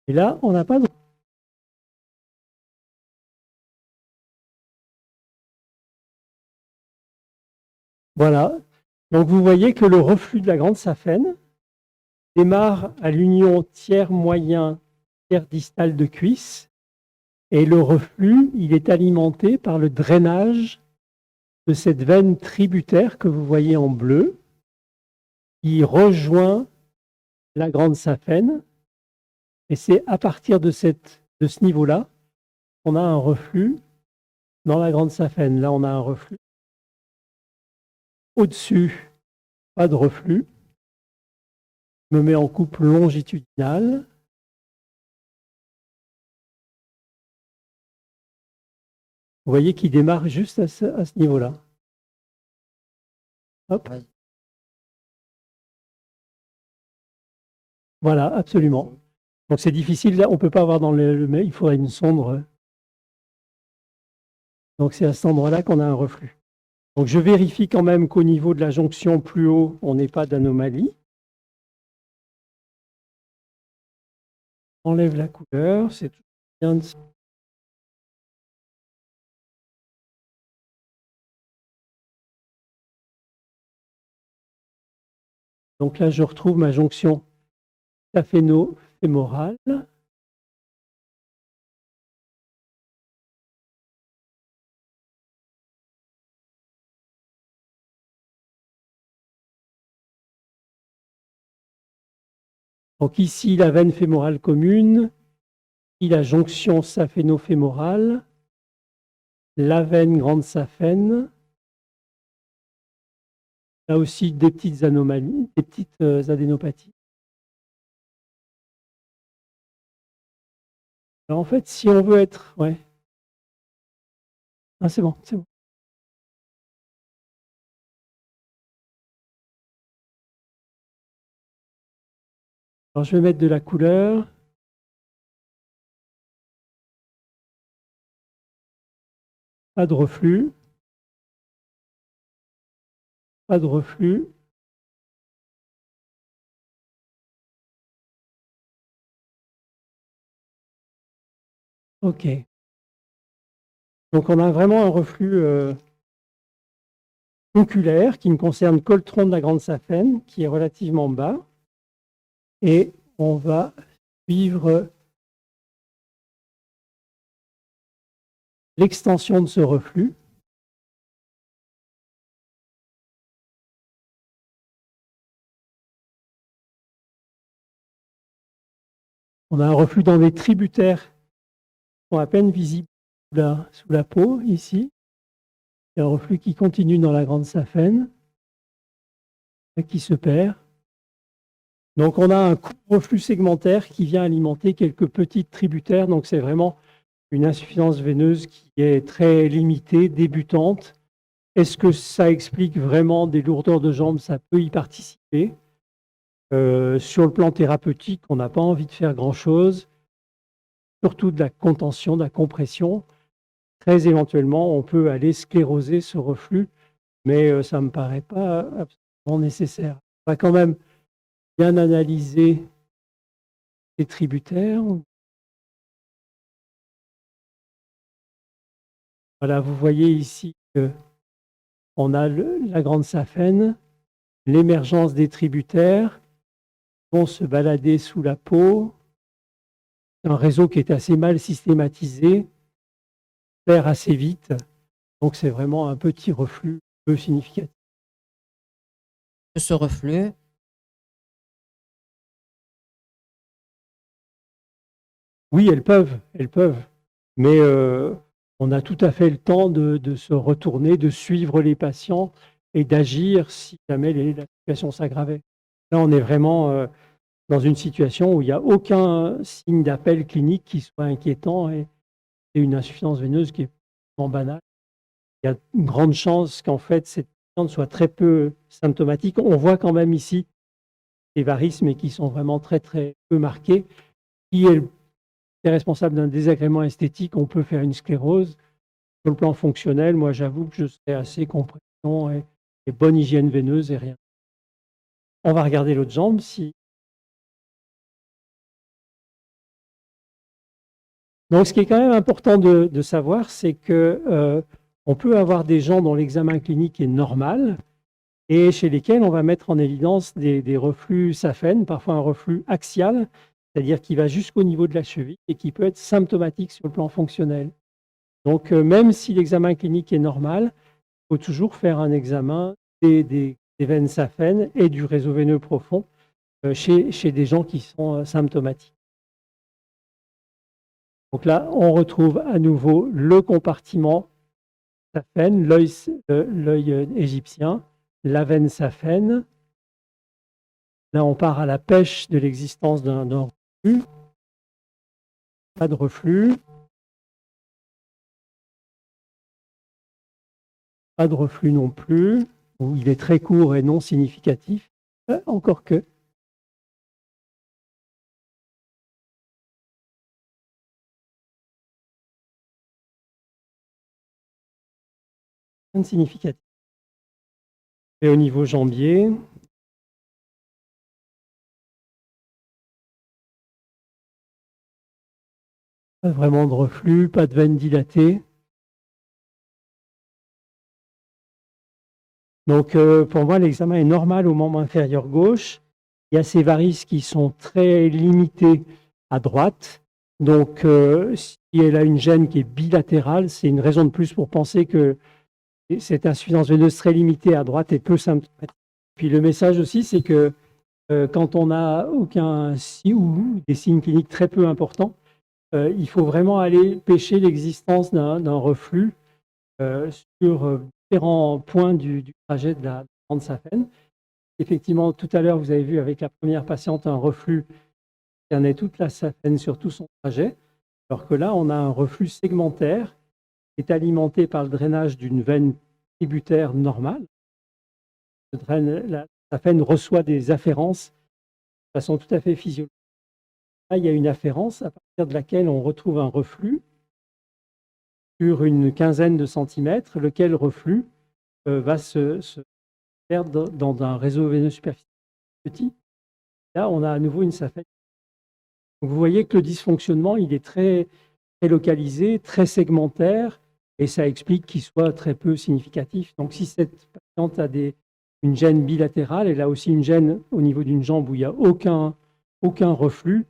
[SPEAKER 1] Et là, on n'a pas de... Voilà. Donc, vous voyez que le reflux de la grande saphène démarre à l'union tiers moyen, tiers distal de cuisse. Et le reflux, il est alimenté par le drainage de cette veine tributaire que vous voyez en bleu, qui rejoint la grande saphène. Et c'est à partir de ce niveau-là qu'on a un reflux dans la grande saphène. Là, on a un reflux. Au-dessus, pas de reflux. Je me mets en coupe longitudinale. Vous voyez qu'il démarre juste à ce niveau-là. Hop. Voilà, absolument. Donc c'est difficile, là, on ne peut pas avoir dans mais il faudrait une sonde. Donc c'est à cet endroit-là qu'on a un reflux. Donc je vérifie quand même qu'au niveau de la jonction plus haut, on n'ait pas d'anomalie. Enlève la couleur, c'est tout bien de... Donc là, je retrouve ma jonction saphéno-fémorale. Donc ici, la veine fémorale commune, ici la jonction saphéno-fémorale, la veine grande saphène. Là aussi, des petites anomalies, des petites adénopathies. Alors en fait, si on veut être... Ouais. Ah, c'est bon, c'est bon. Alors je vais mettre de la couleur. Pas de reflux. Pas de reflux. OK. Donc on a vraiment un reflux oculaire qui ne concerne que le tronc de la grande saphène, qui est relativement bas. Et on va suivre l'extension de ce reflux. On a un reflux dans les tributaires qui sont à peine visibles sous la peau, ici. Il y a un reflux qui continue dans la grande saphène, qui se perd. Donc on a un reflux segmentaire qui vient alimenter quelques petites tributaires. Donc c'est vraiment une insuffisance veineuse qui est très limitée, débutante. Est-ce que ça explique vraiment des lourdeurs de jambes? Ça peut y participer. Sur le plan thérapeutique, on n'a pas envie de faire grand-chose, surtout de la contention, de la compression. Très éventuellement, on peut aller scléroser ce reflux, mais ça ne me paraît pas absolument nécessaire. On va quand même bien analyser les tributaires. Voilà, vous voyez ici qu'on a la grande saphène, l'émergence des tributaires vont se balader sous la peau. C'est un réseau qui est assez mal systématisé, perd assez vite. Donc c'est vraiment un petit reflux peu significatif.
[SPEAKER 2] Ce reflux,
[SPEAKER 1] oui, elles peuvent. Mais on a tout à fait le temps de se retourner, de suivre les patients et d'agir si jamais la situation s'aggravait. Là, on est vraiment dans une situation où il n'y a aucun signe d'appel clinique qui soit inquiétant et c'est une insuffisance veineuse qui est vraiment banale. Il y a une grande chance qu'en fait, cette patiente soit très peu symptomatique. On voit quand même ici des varices, mais qui sont vraiment très, très peu marqués. Qui est responsable d'un désagrément esthétique, on peut faire une sclérose. Sur le plan fonctionnel, moi, j'avoue que je serais assez compression et bonne hygiène veineuse et rien. On va regarder l'autre jambe. Donc, ce qui est quand même important de savoir, c'est que on peut avoir des gens dont l'examen clinique est normal et chez lesquels on va mettre en évidence des reflux saphènes, parfois un reflux axial, c'est-à-dire qui va jusqu'au niveau de la cheville et qui peut être symptomatique sur le plan fonctionnel. Donc, même si l'examen clinique est normal, il faut toujours faire un examen des veines saphènes et du réseau veineux profond chez des gens qui sont symptomatiques. Donc là, on retrouve à nouveau le compartiment saphène, l'œil égyptien, la veine saphène. Là, on part à la pêche de l'existence d'un reflux. Pas de reflux. Pas de reflux non plus, où il est très court et non significatif, encore que. Rien de significatif. Et au niveau jambier, pas vraiment de reflux, pas de veine dilatée. Donc, pour moi, l'examen est normal au membre inférieur gauche. Il y a ces varices qui sont très limitées à droite. Donc, si elle a une gêne qui est bilatérale, c'est une raison de plus pour penser que cette insuffisance veineuse très limitée à droite est peu symptomatique. Puis le message aussi, c'est que quand on n'a aucun signe ou des signes cliniques très peu importants, il faut vraiment aller pêcher l'existence d'un reflux sur différents points du trajet de la grande saphène. Effectivement, tout à l'heure, vous avez vu avec la première patiente un reflux qui concernait toute la saphène sur tout son trajet, alors que là, on a un reflux segmentaire qui est alimenté par le drainage d'une veine tributaire normale. La saphène reçoit des afférences de façon tout à fait physiologique. Là, il y a une afférence à partir de laquelle on retrouve un reflux sur une quinzaine de centimètres, lequel reflux va se faire dans un réseau veineux superficiel petit. Là, on a à nouveau une saphène. Donc, vous voyez que le dysfonctionnement, il est très, très localisé, très segmentaire, et ça explique qu'il soit très peu significatif. Donc, si cette patiente a une gêne bilatérale, elle a aussi une gêne au niveau d'une jambe où il n'y a aucun reflux,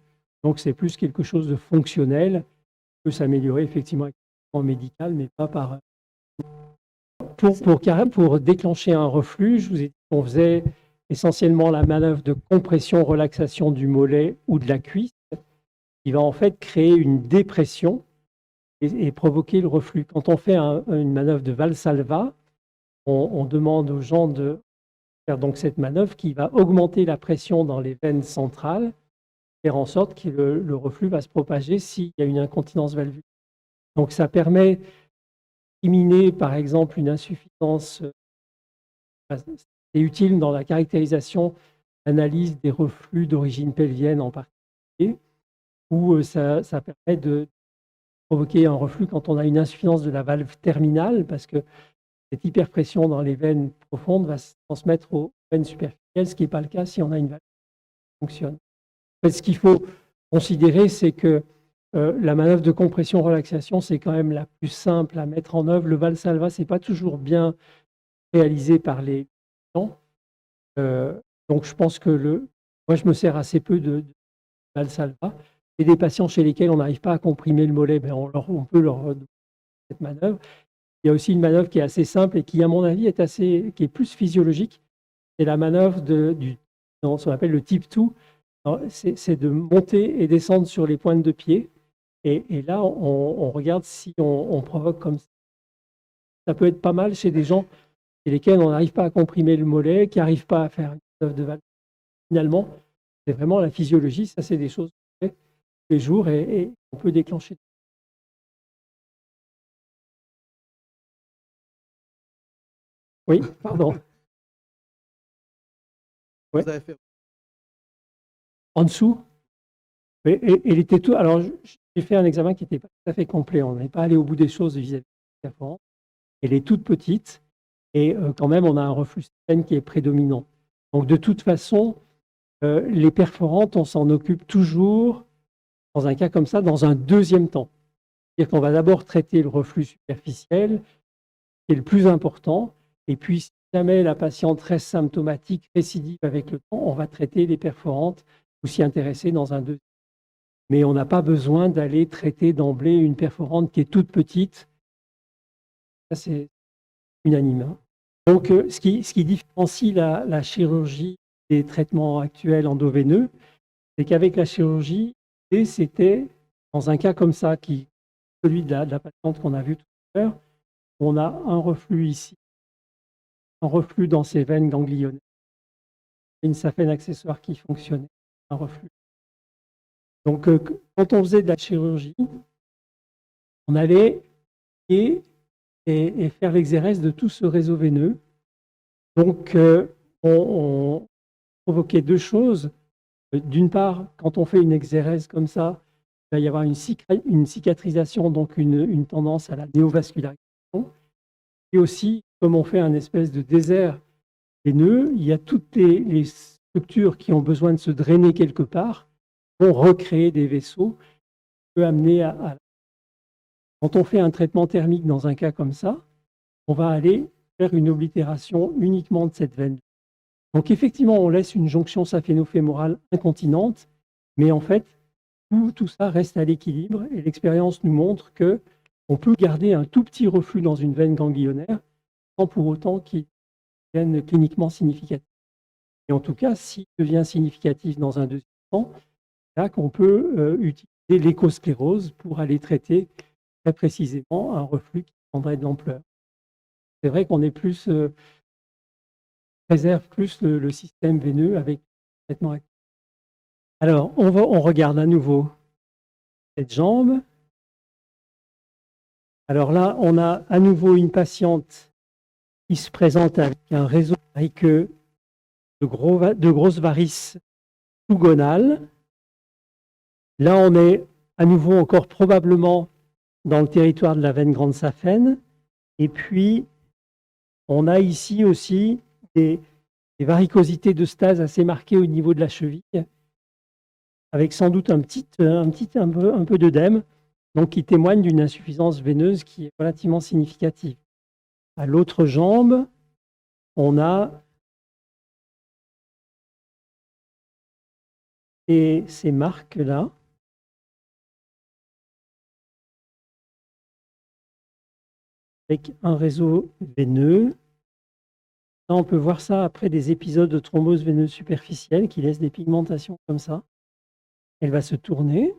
[SPEAKER 1] donc c'est plus quelque chose de fonctionnel, qui peut s'améliorer effectivement avec le traitement médical, mais pas par... Pour déclencher un reflux, je vous ai dit qu'on faisait essentiellement la manœuvre de compression-relaxation du mollet ou de la cuisse, qui va en fait créer une dépression et provoquer le reflux. Quand on fait une manœuvre de Valsalva, on demande aux gens de faire donc cette manœuvre qui va augmenter la pression dans les veines centrales, faire en sorte que le reflux va se propager s'il y a une incontinence valvulaire. Donc ça permet d'éliminer par exemple une insuffisance. C'est utile dans la caractérisation, analyse des reflux d'origine pelvienne en particulier, où ça permet de provoquer un reflux quand on a une insuffisance de la valve terminale, parce que cette hyperpression dans les veines profondes va se transmettre aux veines superficielles, ce qui n'est pas le cas si on a une valve qui fonctionne. En fait, ce qu'il faut considérer, c'est que la manœuvre de compression-relaxation, c'est quand même la plus simple à mettre en œuvre. Le Valsalva, ce n'est pas toujours bien réalisé par les gens. Donc, je pense que moi, je me sers assez peu de Valsalva. Et des patients chez lesquels on n'arrive pas à comprimer le mollet, on peut leur donner cette manœuvre. Il y a aussi une manœuvre qui est assez simple et qui, à mon avis, qui est plus physiologique. C'est la manœuvre ce qu'on appelle le tip 2. C'est de monter et descendre sur les pointes de pied. Et là, on regarde si on provoque comme ça. Ça peut être pas mal chez des gens chez lesquels on n'arrive pas à comprimer le mollet, qui n'arrivent pas à faire une manœuvre de valve. Finalement, c'est vraiment la physiologie. Ça, c'est des choses qu'on fait tous les jours et on peut déclencher. Oui, pardon. Ouais.
[SPEAKER 3] Vous avez fait...
[SPEAKER 1] En dessous, il était tout. Alors, j'ai fait un examen qui n'était pas tout à fait complet. On n'est pas allé au bout des choses vis-à-vis de la perforance. Elle est toute petite et quand même, on a un reflux saphène qui est prédominant. Donc, de toute façon, les perforantes, on s'en occupe toujours, dans un cas comme ça, dans un deuxième temps. C'est-à-dire qu'on va d'abord traiter le reflux superficiel, qui est le plus important, et puis, si jamais la patiente reste symptomatique, récidive avec le temps, on va traiter les perforantes ou s'y intéresser dans un deuxième. Mais on n'a pas besoin d'aller traiter d'emblée une perforante qui est toute petite. Ça, c'est unanime, hein. Donc, ce qui différencie la chirurgie des traitements actuels endoveineux, c'est qu'avec la chirurgie, c'était dans un cas comme ça, celui de la patiente qu'on a vu tout à l'heure, on a un reflux ici, un reflux dans ses veines ganglionnaires, une saphène accessoire qui fonctionnait, un reflux. Donc, quand on faisait de la chirurgie, on allait et faire l'exérèse de tout ce réseau veineux. Donc, on provoquait deux choses. D'une part, quand on fait une exérèse comme ça, il va y avoir une cicatrisation, donc une tendance à la néovascularisation. Et aussi, comme on fait un espèce de désert veineux, il y a toutes les structures qui ont besoin de se drainer quelque part, vont recréer des vaisseaux, qui peut amener Quand on fait un traitement thermique dans un cas comme ça, on va aller faire une oblitération uniquement de cette veine. Donc effectivement, on laisse une jonction saphéno-fémorale incontinente, mais en fait, tout ça reste à l'équilibre et l'expérience nous montre qu'on peut garder un tout petit reflux dans une veine ganglionnaire sans pour autant qu'il devienne cliniquement significatif. Et en tout cas, s'il devient significatif dans un deuxième temps, c'est là qu'on peut utiliser l'échosclérose pour aller traiter très précisément un reflux qui prendrait de l'ampleur. C'est vrai qu'on est préserve plus le système veineux avec le traitement actif. Alors, on regarde à nouveau cette jambe. Alors là, on a à nouveau une patiente qui se présente avec un réseau variqueux de grosses varices sous-gonales. Là, on est à nouveau encore probablement dans le territoire de la veine grande saphène. Et puis, on a ici aussi des varicosités de stase assez marquées au niveau de la cheville, avec sans doute un peu d'œdème, donc qui témoigne d'une insuffisance veineuse qui est relativement significative. À l'autre jambe, on a ces marques-là. Avec un réseau veineux. Là, on peut voir ça après des épisodes de thrombose veineuse superficielle qui laissent des pigmentations comme ça. Elle va se tourner.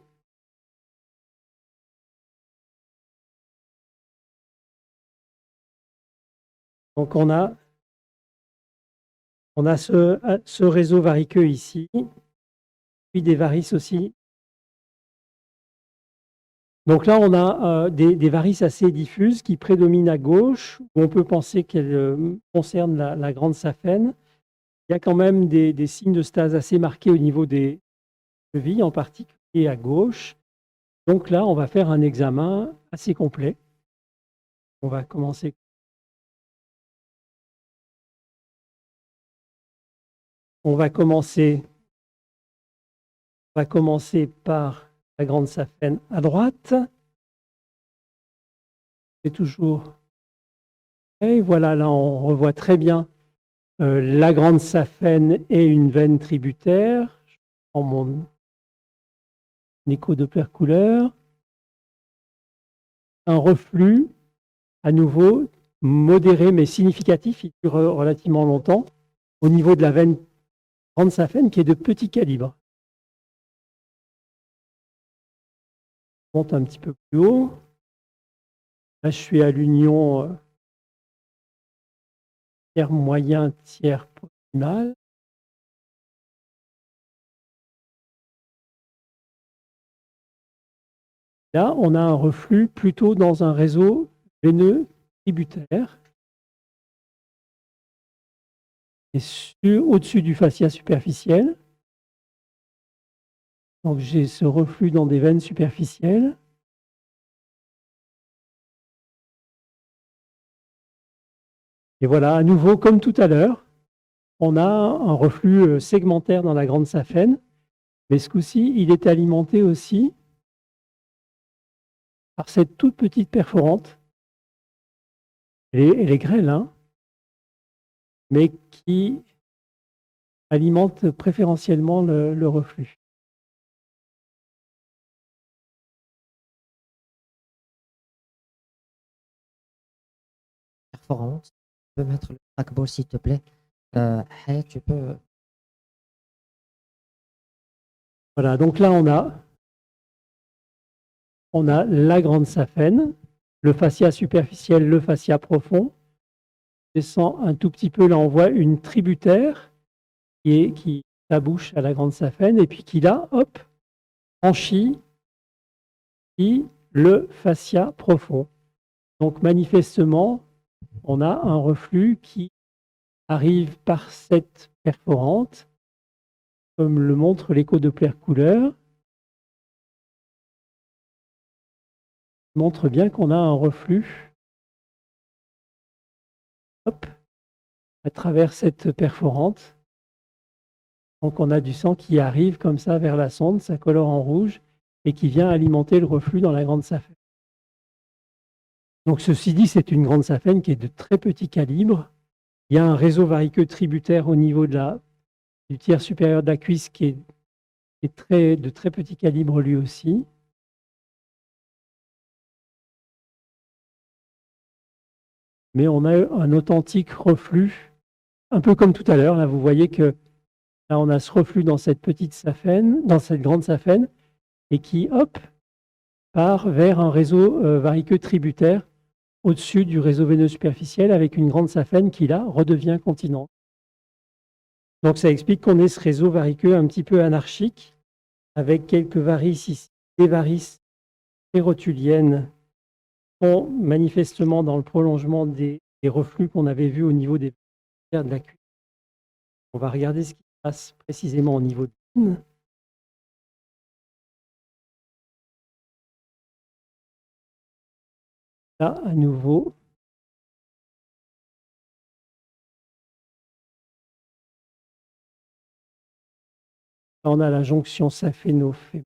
[SPEAKER 1] Donc, on a ce réseau variqueux ici, puis des varices aussi. Donc là, on a des varices assez diffuses qui prédominent à gauche, où on peut penser qu'elles concernent la grande saphène. Il y a quand même des signes de stase assez marqués au niveau des chevilles, en particulier à gauche. Donc là, on va faire un examen assez complet. On va commencer. On va commencer par la grande saphène à droite. C'est toujours. Et voilà, là, on revoit très bien la grande saphène et une veine tributaire. Je prends mon écho-doppler couleur. Un reflux, à nouveau, modéré mais significatif, il dure relativement longtemps, au niveau de la veine grande saphène qui est de petit calibre. Je monte un petit peu plus haut. Là, je suis à l'union tiers moyen, tiers proximal. Là, on a un reflux plutôt dans un réseau veineux tributaire. Et au-dessus du fascia superficiel. Donc, j'ai ce reflux dans des veines superficielles. Et voilà, à nouveau, comme tout à l'heure, on a un reflux segmentaire dans la grande saphène, mais ce coup-ci, il est alimenté aussi par cette toute petite perforante. Elle est grêle, hein? mais qui alimente préférentiellement le reflux.
[SPEAKER 2] Performante. Tu peux mettre le trackball, s'il te plaît. Hayat, tu peux.
[SPEAKER 1] Voilà, donc là, on a la grande saphène, le fascia superficiel, le fascia profond. Je descends un tout petit peu, là, on voit une tributaire qui s'abouche à la grande saphène et puis qui, là, hop, franchit le fascia profond. Donc, manifestement, on a un reflux qui arrive par cette perforante, comme le montre l'écho-doppler couleur, montre bien qu'on a un reflux hop, à travers cette perforante. Donc on a du sang qui arrive comme ça vers la sonde, ça colore en rouge, et qui vient alimenter le reflux dans la grande saphène. Donc ceci dit, c'est une grande saphène qui est de très petit calibre. Il y a un réseau variqueux tributaire au niveau du tiers supérieur de la cuisse qui est de très petit calibre lui aussi. Mais on a un authentique reflux, un peu comme tout à l'heure. Là, vous voyez que là, on a ce reflux dans cette petite saphène, dans cette grande saphène, et qui, hop, part vers un réseau variqueux tributaire au-dessus du réseau veineux superficiel avec une grande saphène qui, là, redevient continente. Donc, ça explique qu'on ait ce réseau variqueux un petit peu anarchique, avec quelques varices ici, des varices pérotuliennes sont manifestement dans le prolongement des reflux qu'on avait vus au niveau des de la cuisse. On va regarder ce qui se passe précisément au niveau de l'ine. Là, à nouveau, là, on a la jonction saphéno-fémorale.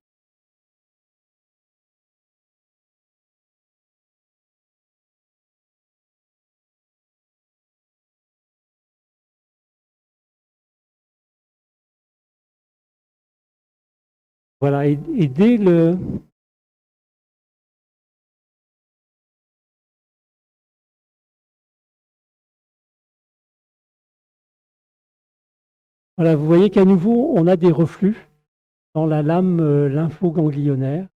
[SPEAKER 1] Voilà, et dès le... Voilà, vous voyez qu'à nouveau, on a des reflux dans la lame lymphoganglionnaire.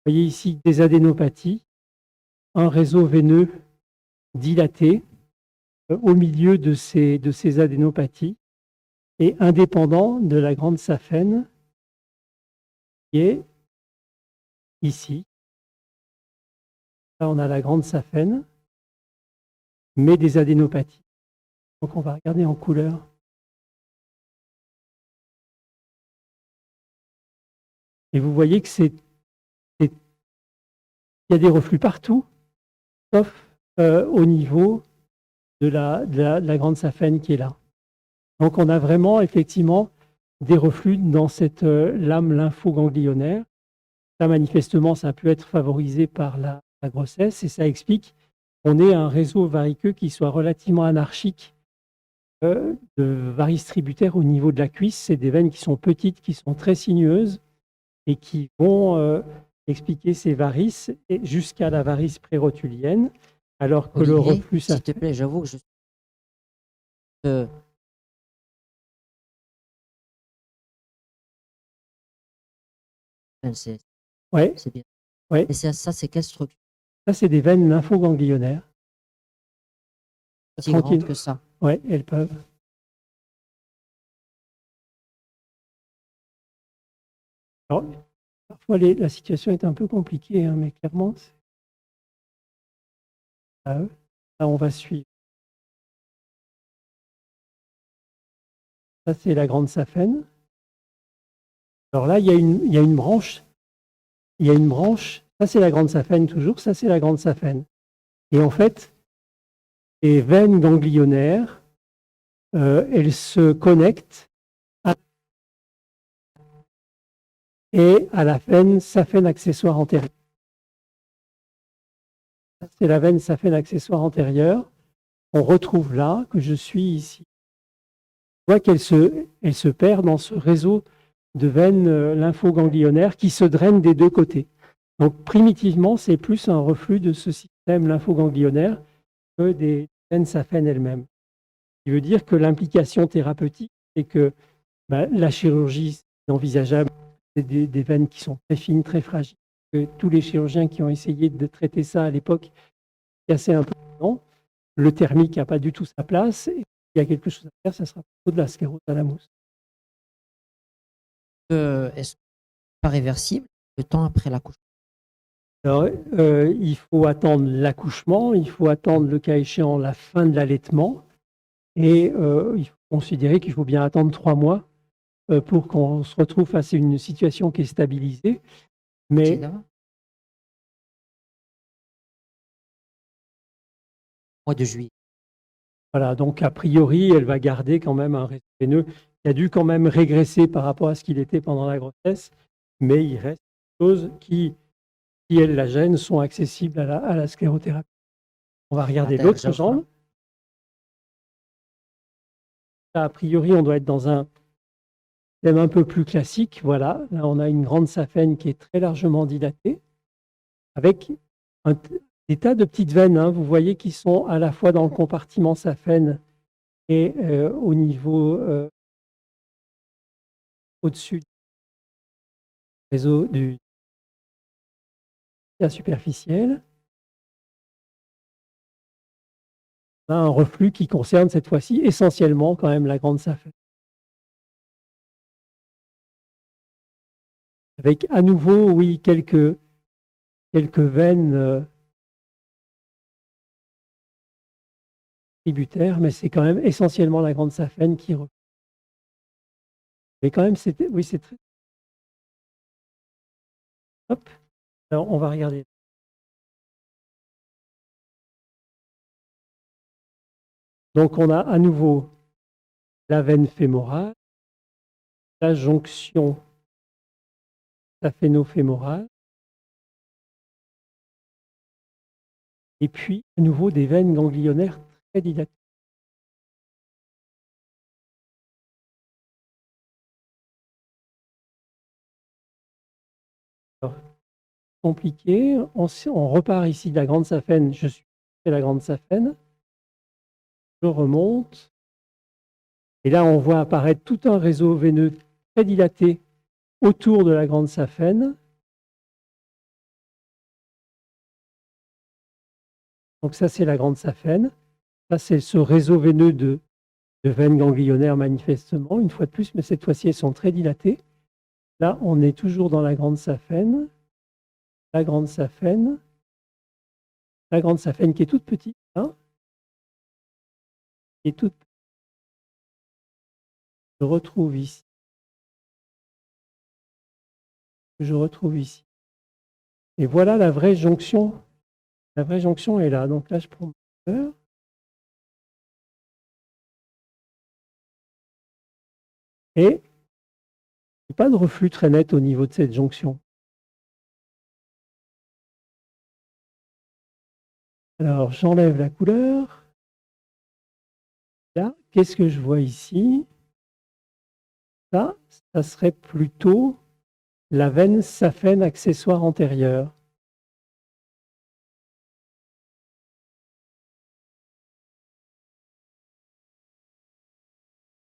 [SPEAKER 1] Vous voyez ici des adénopathies, un réseau veineux dilaté au milieu de ces adénopathies et indépendant de la grande saphène qui est ici. Là, on a la grande saphène, mais des adénopathies. Donc, on va regarder en couleur. Et vous voyez que il y a des reflux partout, sauf au niveau de la grande saphène qui est là. Donc, on a vraiment, effectivement, des reflux dans cette lame lymphoganglionnaire. Ça, manifestement, ça a pu être favorisé par la grossesse et ça explique qu'on ait un réseau variqueux qui soit relativement anarchique de varices tributaires au niveau de la cuisse. C'est des veines qui sont petites, qui sont très sinueuses et qui vont expliquer ces varices jusqu'à la varice prérotulienne, alors que
[SPEAKER 2] Olivier,
[SPEAKER 1] le reflux...
[SPEAKER 2] s'il te plaît, j'avoue que c'est
[SPEAKER 1] Ouais,
[SPEAKER 2] bien.
[SPEAKER 1] ouais.
[SPEAKER 2] Et ça, c'est quelle structure?
[SPEAKER 1] Ça, c'est des veines lymphoganglionnaires.
[SPEAKER 2] Si grande que ça.
[SPEAKER 1] Oui, elles peuvent. Alors, parfois, la situation est un peu compliquée, hein, mais clairement, là, on va suivre. Ça, c'est la grande saphène. Alors là, il y a une branche. Il y a une branche. Ça, c'est la grande saphène toujours. Ça, c'est la grande saphène. Et en fait, les veines ganglionnaires, elles se connectent et à la veine saphène accessoire antérieure. C'est la veine saphène accessoire antérieure. On retrouve là que je suis ici. On voit qu'elle se perd dans ce réseau de veines lymphoganglionnaires qui se drainent des deux côtés. Donc primitivement, c'est plus un reflux de ce système lymphoganglionnaire que des veines saphènes elles-mêmes. Ce qui veut dire que l'implication thérapeutique, c'est que la chirurgie est envisageable, c'est des veines qui sont très fines, très fragiles. Que tous les chirurgiens qui ont essayé de traiter ça à l'époque cassaient un peu le dent. Le thermique n'a pas du tout sa place. Et s'il y a quelque chose à faire, ça sera plutôt de la sclérose à la mousse.
[SPEAKER 2] Est-ce que c'est pas réversible le temps après l'accouchement?
[SPEAKER 1] Alors, il faut attendre l'accouchement, il faut attendre le cas échéant la fin de l'allaitement et il faut considérer qu'il faut bien attendre 3 mois pour qu'on se retrouve face à une situation qui est stabilisée. Mais
[SPEAKER 2] Évidemment. Mois de juillet.
[SPEAKER 1] voilà, donc a priori, elle va garder quand même un réseau veineux qui a dû quand même régresser par rapport à ce qu'il était pendant la grossesse, mais il reste des choses qui, si elles la gênent, sont accessibles à la sclérothérapie. On va regarder
[SPEAKER 2] Artère
[SPEAKER 1] l'autre
[SPEAKER 2] diaphragme.
[SPEAKER 1] jambe. Là, a priori, on doit être dans un thème un peu plus classique. Voilà, là, on a une grande saphène qui est très largement dilatée, avec des tas de petites veines, hein, vous voyez, qui sont à la fois dans le compartiment saphène et au niveau au-dessus du réseau du superficiel. On a un reflux qui concerne cette fois-ci essentiellement quand même la grande saphène. Avec à nouveau, oui, quelques veines tributaires, mais c'est quand même essentiellement la grande saphène qui reflue. Mais quand même, oui, c'est très... Hop. Alors, on va regarder. Donc, on a à nouveau la veine fémorale, la jonction saphéno-fémorale, et puis à nouveau des veines ganglionnaires très dilatées. Alors, compliqué. On repart ici de la grande saphène. Je suis la grande saphène. Je remonte. Et là, on voit apparaître tout un réseau veineux très dilaté autour de la grande saphène. Donc ça, c'est la grande saphène. Ça, c'est ce réseau veineux de veines ganglionnaires manifestement, une fois de plus, mais cette fois-ci, elles sont très dilatées. Là, on est toujours dans la grande saphène. La grande saphène. La grande saphène qui est toute petite. Hein, qui est toute petite. Je retrouve ici. Je retrouve ici. Et voilà la vraie jonction. La vraie jonction est là. Donc là, je prends mon curseur. Et il n'y a pas de reflux très net au niveau de cette jonction. Alors, j'enlève la couleur. Là, qu'est-ce que je vois ici? Ça serait plutôt la veine saphène accessoire antérieure.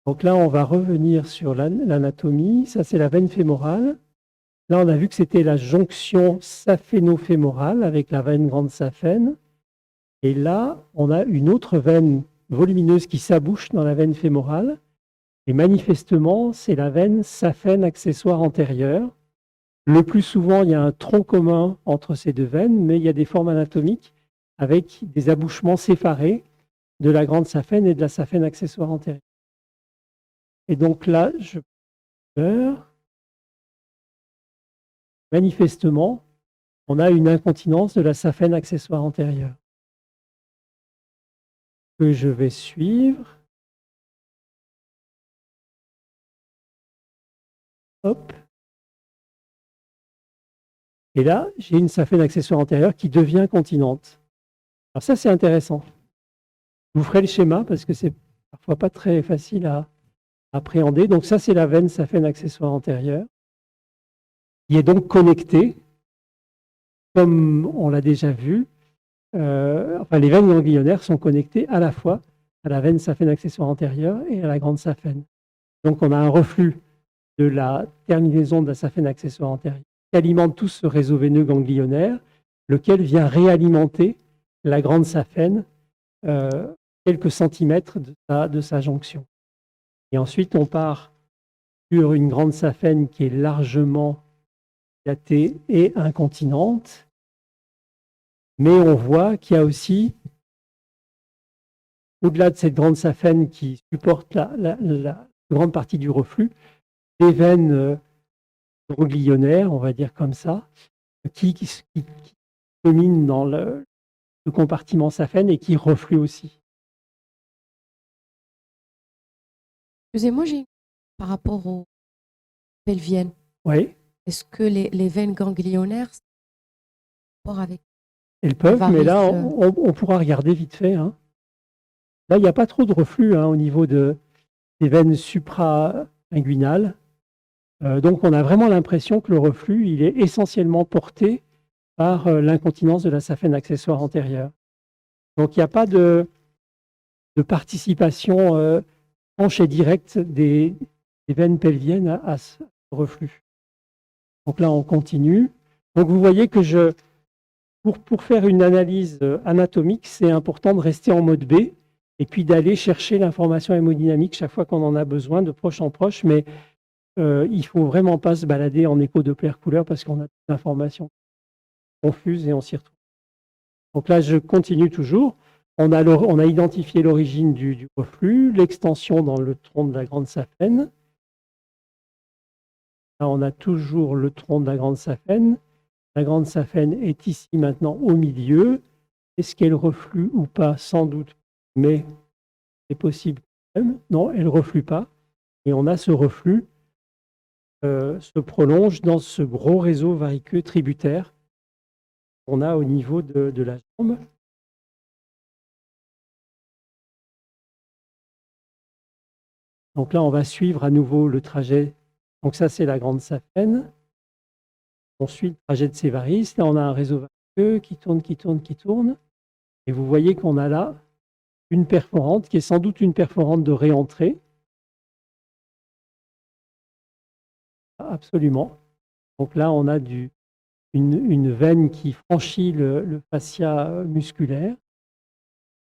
[SPEAKER 1] Donc là, on va revenir sur l'anatomie. Ça, c'est la veine fémorale. Là, on a vu que c'était la jonction saphéno-fémorale avec la veine grande saphène. Et là, on a une autre veine volumineuse qui s'abouche dans la veine fémorale. Et manifestement, c'est la veine saphène accessoire antérieure. Le plus souvent, il y a un tronc commun entre ces deux veines, mais il y a des formes anatomiques avec des abouchements séparés de la grande saphène et de la saphène accessoire antérieure. Et donc là, je pleure. Manifestement, on a une incontinence de la saphène accessoire antérieure que je vais suivre. Hop. Et là, j'ai une saphène accessoire antérieure qui devient continente. Alors ça, c'est intéressant. Je vous ferai le schéma parce que c'est parfois pas très facile à appréhender. Donc ça, c'est la veine saphène accessoire antérieure, qui est donc connectée, comme on l'a déjà vu. Enfin, les veines ganglionnaires sont connectées à la fois à la veine saphène accessoire antérieure et à la grande saphène. Donc on a un reflux de la terminaison de la saphène accessoire antérieure qui alimente tout ce réseau veineux ganglionnaire, lequel vient réalimenter la grande saphène quelques centimètres de sa jonction. Et ensuite, on part sur une grande saphène qui est largement dilatée et incontinente. Mais on voit qu'il y a aussi, au-delà de cette grande saphène qui supporte la grande partie du reflux, des veines ganglionnaires, on va dire comme ça, qui dominent dans le compartiment saphène et qui refluent aussi.
[SPEAKER 4] Excusez-moi, par rapport aux pelviennes,
[SPEAKER 1] Oui,
[SPEAKER 4] est-ce que les veines ganglionnaires, c'est en rapport avec
[SPEAKER 1] elles peuvent, mais là,
[SPEAKER 4] varices,
[SPEAKER 1] on pourra regarder vite fait. Hein. Là, il n'y a pas trop de reflux au niveau des veines supra-inguinales. Donc, on a vraiment l'impression que le reflux, il est essentiellement porté par l'incontinence de la saphène accessoire antérieure. Donc, il n'y a pas de participation franche et directe des veines pelviennes à ce reflux. Donc là, on continue. Donc, vous voyez que pour faire une analyse anatomique, c'est important de rester en mode B et puis d'aller chercher l'information hémodynamique chaque fois qu'on en a besoin, de proche en proche. Mais il ne faut vraiment pas se balader en écho Doppler-couleur parce qu'on a des informations confuses et on s'y retrouve. Donc là, je continue toujours. On a identifié l'origine du reflux, l'extension dans le tronc de la grande saphène. Là, on a toujours le tronc de la grande saphène. La grande saphène est ici maintenant au milieu. Est-ce qu'elle reflue ou pas? Sans doute, mais c'est possible quand même. Non, elle ne reflue pas. Et on a ce reflux se prolonge dans ce gros réseau variqueux tributaire qu'on a au niveau de la jambe. Donc là, on va suivre à nouveau le trajet. Donc ça, c'est la grande saphène. On suit le trajet de ces varices. Là, on a un réseau variqueux qui tourne, qui tourne, qui tourne. Et vous voyez qu'on a là une perforante qui est sans doute une perforante de réentrée. Absolument. Donc là, on a une veine qui franchit le fascia musculaire.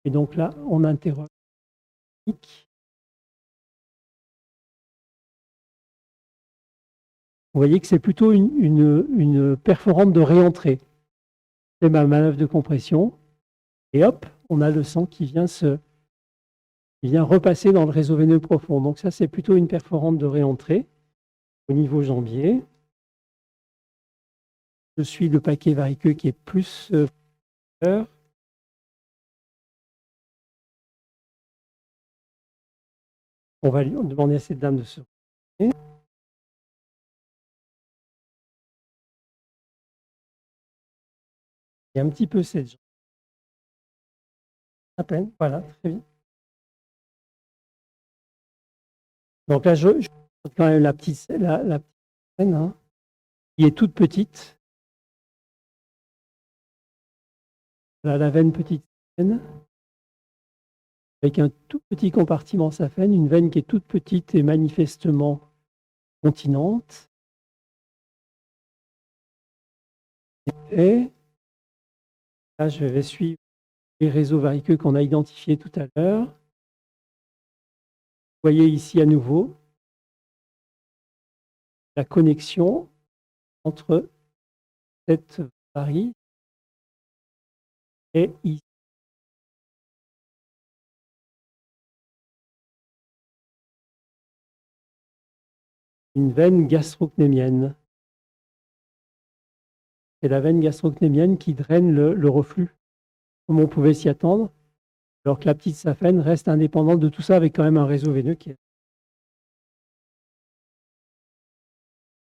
[SPEAKER 1] Et donc là, on interroge. Vous voyez que c'est plutôt une perforante de réentrée. C'est ma manœuvre de compression. Et hop, on a le sang qui vient repasser dans le réseau veineux profond. Donc ça, c'est plutôt une perforante de réentrée au niveau jambier. Je suis le paquet variqueux qui est plus on va lui demander à cette dame de se retourner. Et un petit peu cette jambe. À peine, voilà, très bien. Donc là, je quand même la petite veine, hein, qui est toute petite. Là, la veine petite veine, avec un tout petit compartiment saphène, une veine qui est toute petite et manifestement continente. Et là, je vais suivre les réseaux variqueux qu'on a identifiés tout à l'heure. Vous voyez ici à nouveau la connexion entre cette varice et ici. Une veine gastrocnémienne. C'est la veine gastrocnémienne qui draine le reflux, comme on pouvait s'y attendre, alors que la petite saphène reste indépendante de tout ça, avec quand même un réseau veineux qui est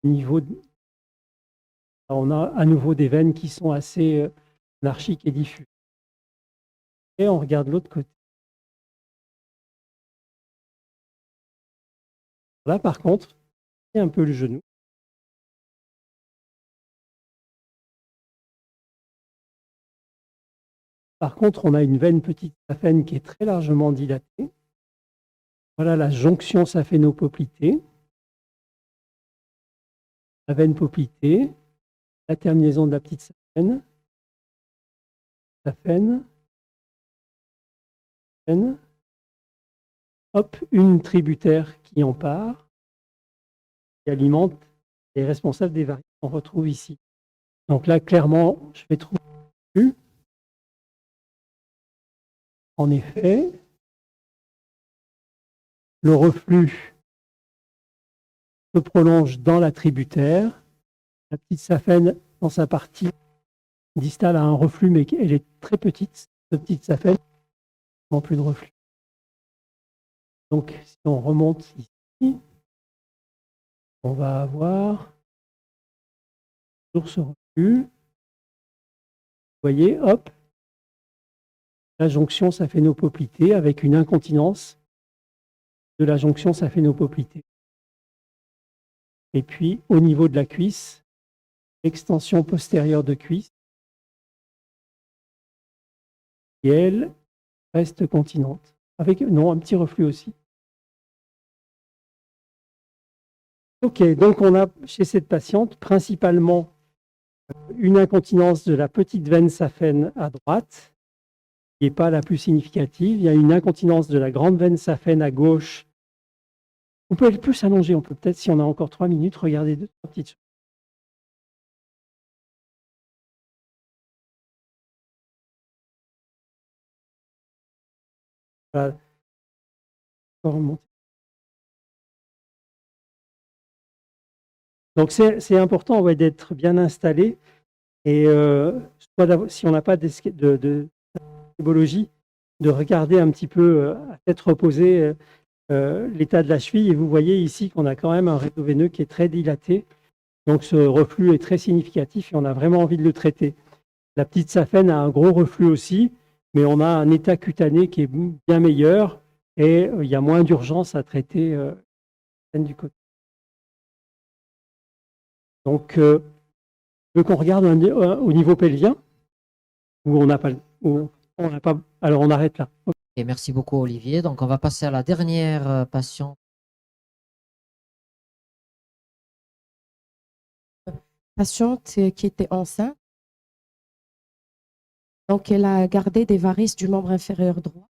[SPEAKER 1] au niveau On a à nouveau des veines qui sont assez anarchiques et diffuses. Et on regarde l'autre côté. Là, par contre, c'est un peu le genou. Par contre, on a une veine petite saphène qui est très largement dilatée. Voilà la jonction saphénopoplitée. La veine poplitée, la terminaison de la petite saphène, saphène, hop, une tributaire qui en part, qui alimente et est responsable des varices qu'on retrouve ici. Donc là, clairement, je vais trouver plus. En effet, le reflux se prolonge dans la tributaire. La petite saphène, dans sa partie distale, a un reflux, mais elle est très petite, cette petite saphène, non plus de reflux. Donc, si on remonte ici, on va avoir toujours ce reflux. Vous voyez, hop, la jonction saphénopoplitée avec une incontinence de la jonction saphénopoplitée. Et puis, au niveau de la cuisse, l'extension postérieure de cuisse, et elle reste continente. Avec, non, un petit reflux aussi. Ok, donc on a chez cette patiente principalement une incontinence de la petite veine saphène à droite, qui n'est pas la plus significative. Il y a une incontinence de la grande veine saphène à gauche. On peut être plus allongé, on peut peut-être, si on a encore 3 minutes, regarder 2-3 petites choses. Voilà. Donc c'est important d'être bien installé et si on n'a pas de tribologie, de regarder un petit peu à tête reposée l'état de la cheville. Et vous voyez ici qu'on a quand même un réseau veineux qui est très dilaté. Donc ce reflux est très significatif et on a vraiment envie de le traiter. La petite saphène a un gros reflux aussi, mais on a un état cutané qui est bien meilleur et il y a moins d'urgence à traiter du côté. Donc, je veux qu'on regarde au niveau pelvien, où on n'a pas, alors on arrête là.
[SPEAKER 2] Et merci beaucoup, Olivier. Donc, on va passer à la dernière patiente.
[SPEAKER 4] Patiente qui était enceinte. Donc, elle a gardé des varices du membre inférieur droit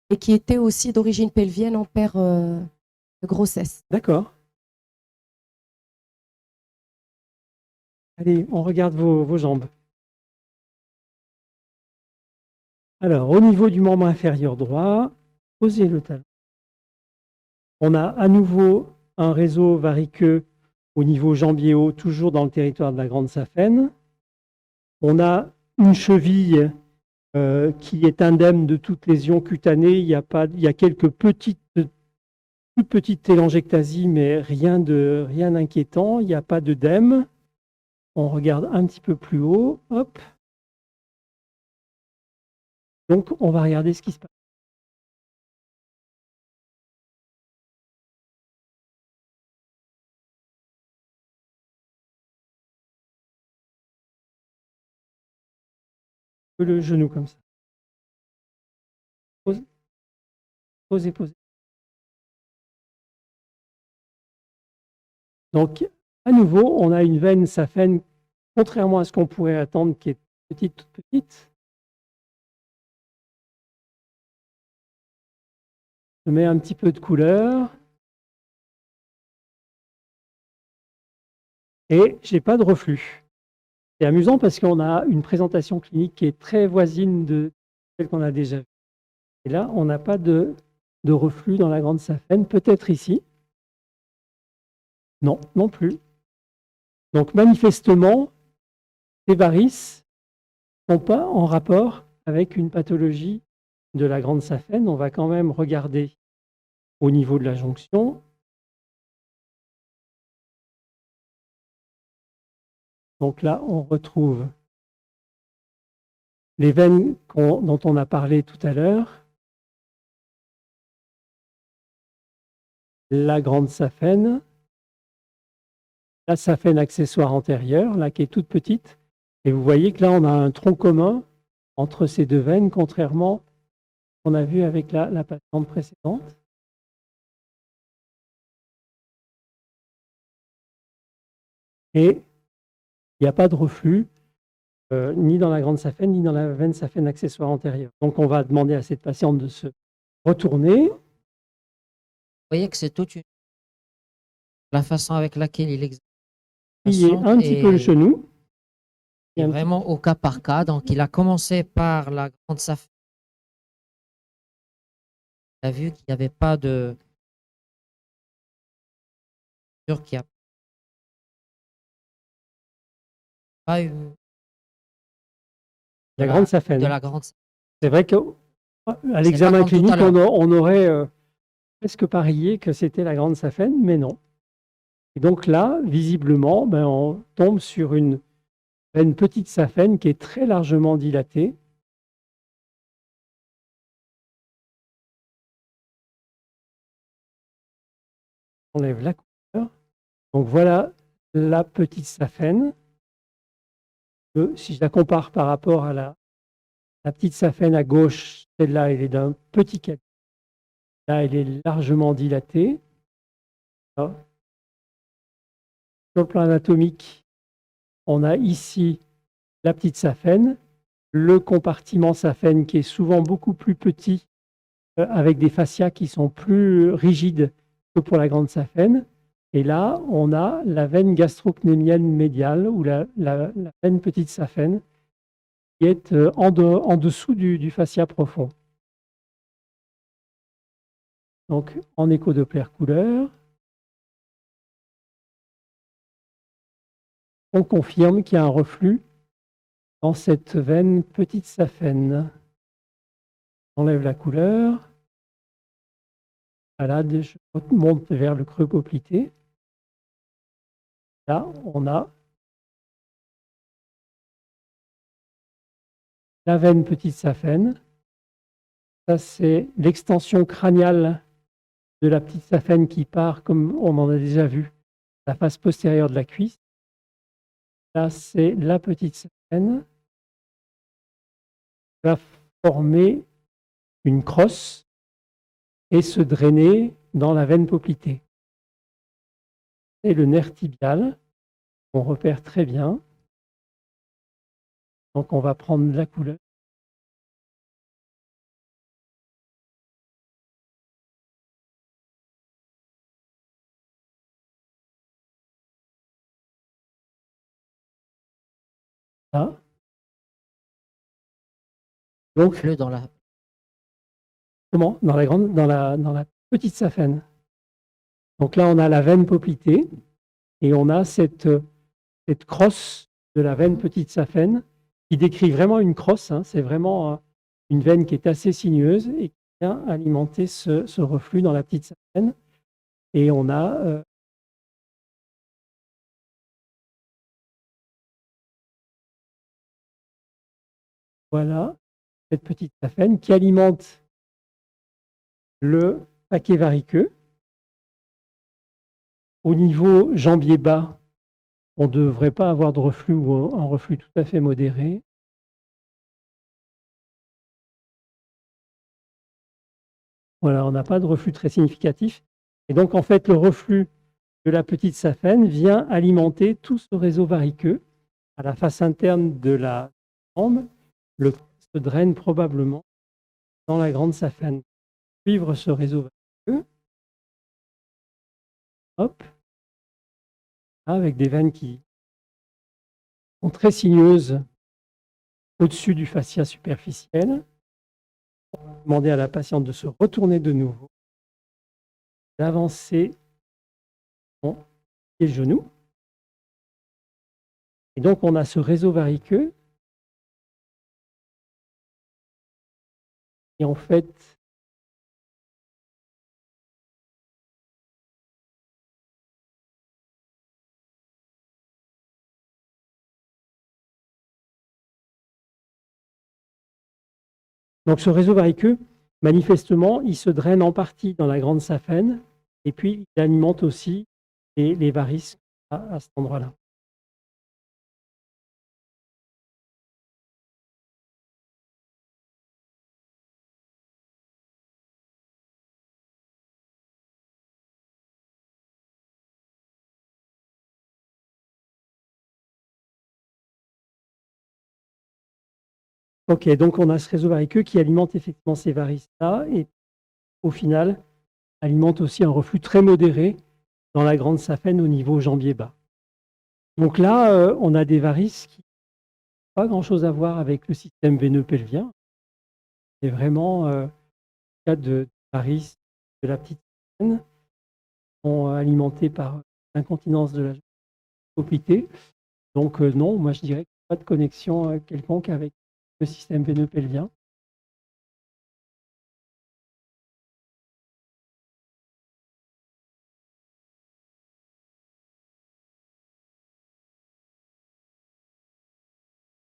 [SPEAKER 4] et qui était aussi d'origine pelvienne en père de grossesse.
[SPEAKER 1] D'accord. Allez, on regarde vos jambes. Alors, au niveau du membre inférieur droit, posez le talon. On a à nouveau un réseau variqueux au niveau jambier haut, toujours dans le territoire de la grande saphène. On a une cheville qui est indemne de toute lésion cutanée. Il y a quelques toutes petites télangiectasies, mais rien d'inquiétant. Il n'y a pas d'œdème. On regarde un petit peu plus haut. Hop. Donc, on va regarder ce qui se passe. Le genou comme ça. Posez. Donc, à nouveau, on a une veine saphène, contrairement à ce qu'on pourrait attendre, qui est toute petite. Je mets un petit peu de couleur. Et je n'ai pas de reflux. C'est amusant parce qu'on a une présentation clinique qui est très voisine de celle qu'on a déjà vue. Et là, on n'a pas de reflux dans la grande saphène. Peut-être ici. Non, non plus. Donc, manifestement, les varices ne sont pas en rapport avec une pathologie de la grande saphène. On va quand même regarder au niveau de la jonction. Donc là, on retrouve les veines dont on a parlé tout à l'heure, la grande saphène, la saphène accessoire antérieure, là qui est toute petite. Et vous voyez que là, on a un tronc commun entre ces deux veines, contrairement à ce qu'on a vu avec la patiente précédente. Et il n'y a pas de reflux, ni dans la grande saphène, ni dans la veine saphène accessoire antérieure. Donc, on va demander à cette patiente de se retourner.
[SPEAKER 2] Vous voyez que c'est toute la façon avec laquelle il exerce
[SPEAKER 1] Plier un petit peu le genou.
[SPEAKER 2] est vraiment au cas par cas. Donc, il a commencé par la grande saphène. Il a vu qu'il n'y avait pas de... Sûr qu'il n'y a pas eu
[SPEAKER 1] La grande saphène.
[SPEAKER 2] de la grande saphène.
[SPEAKER 1] C'est vrai qu'à l'examen
[SPEAKER 2] comme tout à
[SPEAKER 1] clinique,
[SPEAKER 2] l'heure.
[SPEAKER 1] on aurait presque parié que c'était la grande saphène, mais non. Et donc là, visiblement, on tombe sur une petite saphène qui est très largement dilatée. On enlève la couleur. Donc voilà la petite saphène. Si je la compare par rapport à la petite saphène à gauche, celle-là, elle est d'un petit calibre. Là, elle est largement dilatée. Là. Sur le plan anatomique, on a ici la petite saphène, le compartiment saphène qui est souvent beaucoup plus petit, avec des fascias qui sont plus rigides que pour la grande saphène. Et là, on a la veine gastrocnémienne médiale ou la veine petite saphène qui est en dessous du fascia profond. Donc, en écho-doppler couleur, on confirme qu'il y a un reflux dans cette veine petite saphène. On enlève la couleur. Voilà, je monte vers le creux poplité. Là, on a la veine petite saphène. Ça, c'est l'extension crâniale de la petite saphène qui part, comme on en a déjà vu, la face postérieure de la cuisse. Là, c'est la petite saphène qui va former une crosse et se drainer dans la veine poplitée. C'est le nerf tibial, qu'on repère très bien. Donc, on va prendre la couleur. Là. Donc,
[SPEAKER 2] Dans la...
[SPEAKER 1] comment? Dans la petite saphène. Donc là, on a la veine poplitée et on a cette crosse de la veine petite saphène qui décrit vraiment une crosse. Hein, c'est vraiment une veine qui est assez sinueuse et qui vient alimenter ce reflux dans la petite saphène. Et on a voilà cette petite saphène qui alimente le paquet variqueux. Au niveau jambier bas, on ne devrait pas avoir de reflux ou un reflux tout à fait modéré. Voilà, on n'a pas de reflux très significatif. Et donc, en fait, le reflux de la petite saphène vient alimenter tout ce réseau variqueux à la face interne de la jambe. Le se draine probablement dans la grande saphène. Suivre ce réseau variqueux. Hop. Avec des veines qui sont très sinueuses au-dessus du fascia superficiel. On va demander à la patiente de se retourner de nouveau, d'avancer les genoux. Et donc, on a ce réseau variqueux qui, en fait, Donc ce réseau variqueux, manifestement, il se draine en partie dans la grande saphène et puis il alimente aussi les varices à cet endroit-là. Ok, donc on a ce réseau variqueux qui alimente effectivement ces varices-là et au final alimente aussi un reflux très modéré dans la grande saphène au niveau jambier bas. Donc là, on a des varices qui n'ont pas grand-chose à voir avec le système veineux pelvien. C'est vraiment le cas de varices de la petite saphène qui sont alimentées par l'incontinence de la poplité. Donc non, moi je dirais qu'il n'y a pas de connexion quelconque avec le système veineux pelvien.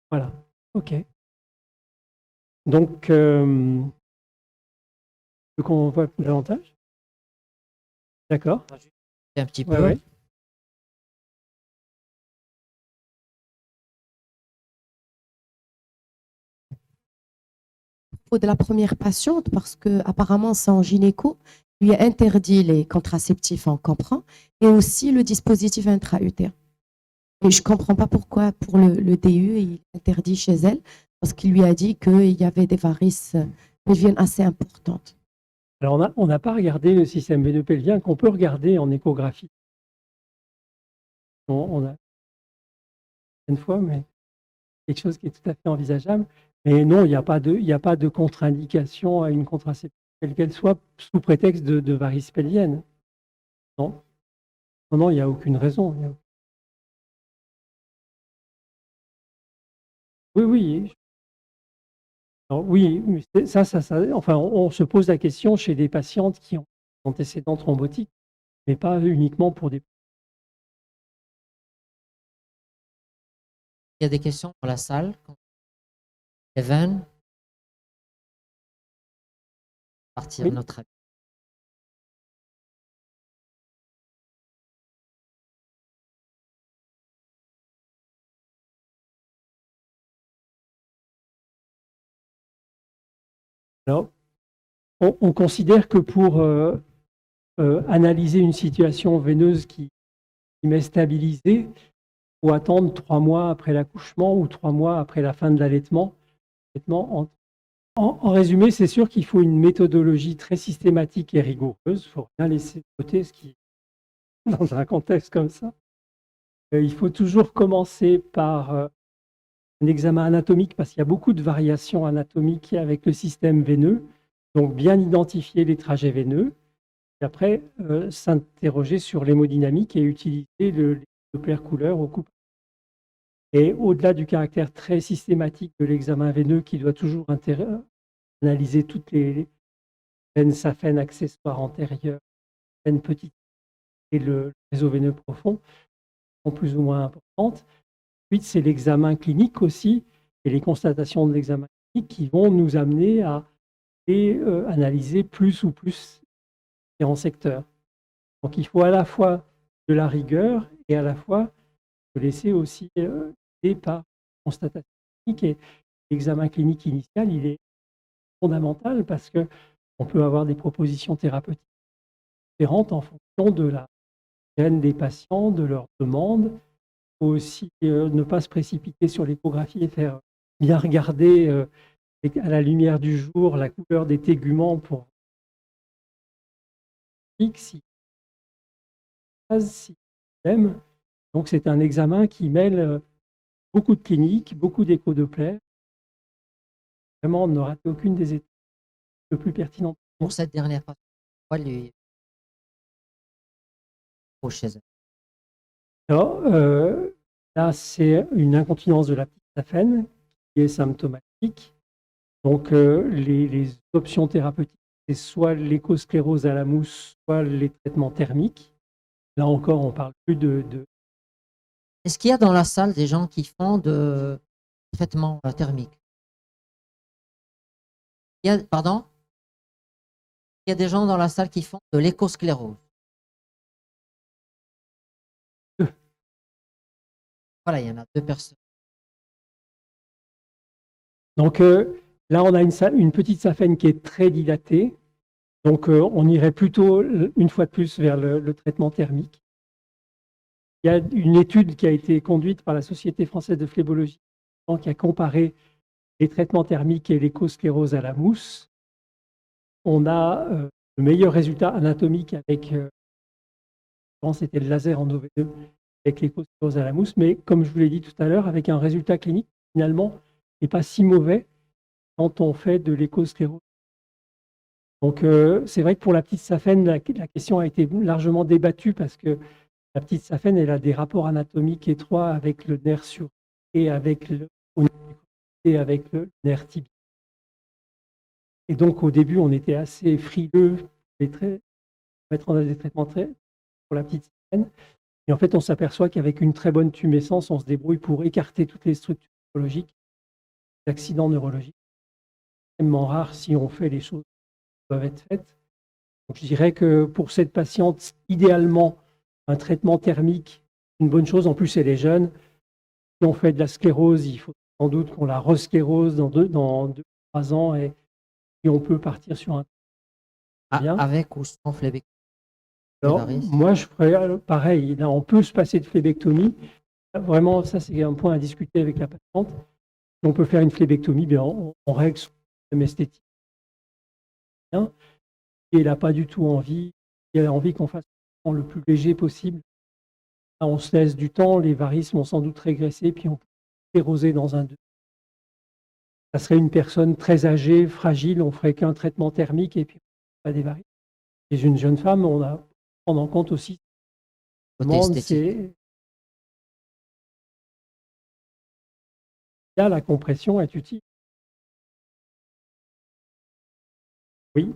[SPEAKER 1] Voilà, ok. Donc, veux qu'on voit davantage? D'accord.
[SPEAKER 2] Un petit
[SPEAKER 1] Ouais,
[SPEAKER 2] peu.
[SPEAKER 1] ouais.
[SPEAKER 4] De la première patiente, parce que apparemment son gynéco lui a interdit les contraceptifs, on comprend, et aussi le dispositif intra-utérin. Et je ne comprends pas pourquoi pour le DU, il interdit chez elle, parce qu'il lui a dit qu'il y avait des varices pelviennes assez importantes.
[SPEAKER 1] Alors, on n'a pas regardé le système veineux pelvien qu'on peut regarder en échographie. On a une fois, mais quelque chose qui est tout à fait envisageable. Mais non, il n'y a pas de contre-indication à une contraception, quelle qu'elle soit, sous prétexte de varices pelviennes. Non, non, non, il n'y a aucune raison. Oui, oui. Alors, oui, mais ça, enfin, on se pose la question chez des patientes qui ont des antécédents thrombotiques, mais pas uniquement pour des.
[SPEAKER 2] Il y a des questions pour la salle. Evan, partir
[SPEAKER 1] Oui.
[SPEAKER 2] notre avis.
[SPEAKER 1] Alors, on considère que pour analyser une situation veineuse qui m'est stabilisée, il faut attendre 3 mois après l'accouchement ou 3 mois après la fin de l'allaitement. En résumé, c'est sûr qu'il faut une méthodologie très systématique et rigoureuse. Il ne faut rien laisser de côté, ce qui, dans un contexte comme ça. Il faut toujours commencer par un examen anatomique parce qu'il y a beaucoup de variations anatomiques avec le système veineux. Donc, bien identifier les trajets veineux. Et après, s'interroger sur l'hémodynamique et utiliser le Doppler couleur au coup. Et au-delà du caractère très systématique de l'examen veineux qui doit toujours analyser toutes les veines saphènes accessoires antérieures, veines petites et le réseau veineux profond, sont plus ou moins importantes. Ensuite, c'est l'examen clinique aussi et les constatations de l'examen clinique qui vont nous amener à analyser plus ou plus différents secteurs. Donc, il faut à la fois de la rigueur et à la fois se laisser aussi guider par constatation clinique. Et l'examen clinique initial, il est fondamental parce qu'on peut avoir des propositions thérapeutiques différentes en fonction de la gêne des patients, de leurs demandes. Il faut aussi ne pas se précipiter sur l'échographie et faire bien regarder à la lumière du jour la couleur des téguments pour si aime. Donc c'est un examen qui mêle beaucoup de cliniques, beaucoup d'écho-Doppler. Vraiment, ne ratez aucune des étapes le plus pertinent.
[SPEAKER 2] Pour cette dernière partie, on va lui chez elle.
[SPEAKER 1] Alors, là, c'est une incontinence de la petite saphène qui est symptomatique. Donc, les options thérapeutiques, c'est soit l'échosclérose à la mousse, soit les traitements thermiques. Là encore, on parle plus de
[SPEAKER 2] Est-ce qu'il y a dans la salle des gens qui font de traitement thermique? Pardon? Il y a des gens dans la salle qui font de l'échosclérose. Voilà, il y en a 2 personnes.
[SPEAKER 1] Donc là, on a une petite saphène qui est très dilatée. Donc on irait plutôt, une fois de plus, vers le traitement thermique. Il y a une étude qui a été conduite par la Société française de phlébologie qui a comparé les traitements thermiques et l'échosclérose à la mousse. On a le meilleur résultat anatomique avec, je pense c'était le laser en OV2, avec l'échosclérose à la mousse, mais comme je vous l'ai dit tout à l'heure, avec un résultat clinique finalement n'est pas si mauvais quand on fait de l'échosclérose. Donc c'est vrai que pour la petite saphène, la question a été largement débattue parce que la petite saphène, elle a des rapports anatomiques étroits avec le nerf sur et avec le nerf tibial. Et donc au début, on était assez frileux pour mettre en œuvre des traitements pour la petite saphène. Et en fait, on s'aperçoit qu'avec une très bonne tumescence, on se débrouille pour écarter toutes les structures neurologiques, les accidents neurologiques. C'est extrêmement rare si on fait les choses qui doivent être faites. Donc, je dirais que pour cette patiente, idéalement, un traitement thermique, une bonne chose. En plus, elle est jeune. Si on fait de la sclérose, il faut sans doute qu'on la resclérose dans 2-3 ans et on peut partir sur un bien.
[SPEAKER 2] Avec ou sans phlébectomie?
[SPEAKER 1] Alors, moi, je ferais pareil. Là, on peut se passer de phlébectomie. Vraiment, ça, c'est un point à discuter avec la patiente. Si on peut faire une phlébectomie, bien, on règle son problème esthétique. Et elle n'a pas du tout envie. Elle a envie qu'on fasse le plus léger possible. Là, on se laisse du temps. Les varices vont sans doute régresser, puis on peut scléroser dans un 2. Ça serait une personne très âgée, fragile. On ne ferait qu'un traitement thermique et puis pas des varices. Chez une jeune femme, on a prendre en compte aussi là, la compression est utile. Oui.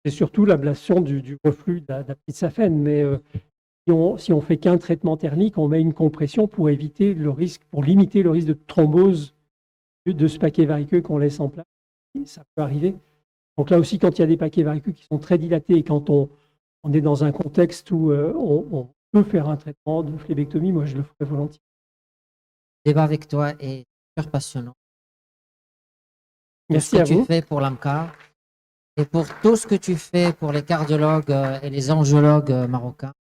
[SPEAKER 1] C'est surtout l'ablation du reflux de la petite saphène, mais si on fait qu'un traitement thermique, on met une compression pour éviter le risque, pour limiter le risque de thrombose de ce paquet variceux qu'on laisse en place. Ça peut arriver. Donc là aussi, quand il y a des paquets variceux qui sont très dilatés et quand on est dans un contexte où on peut faire un traitement de phlébectomie, moi je le ferai volontiers.
[SPEAKER 2] Le débat avec toi est super passionnant.
[SPEAKER 1] Merci à vous.
[SPEAKER 2] Tout ce que tu fais pour l'AMCAR et pour tout ce que tu fais pour les cardiologues et les angiologues marocains.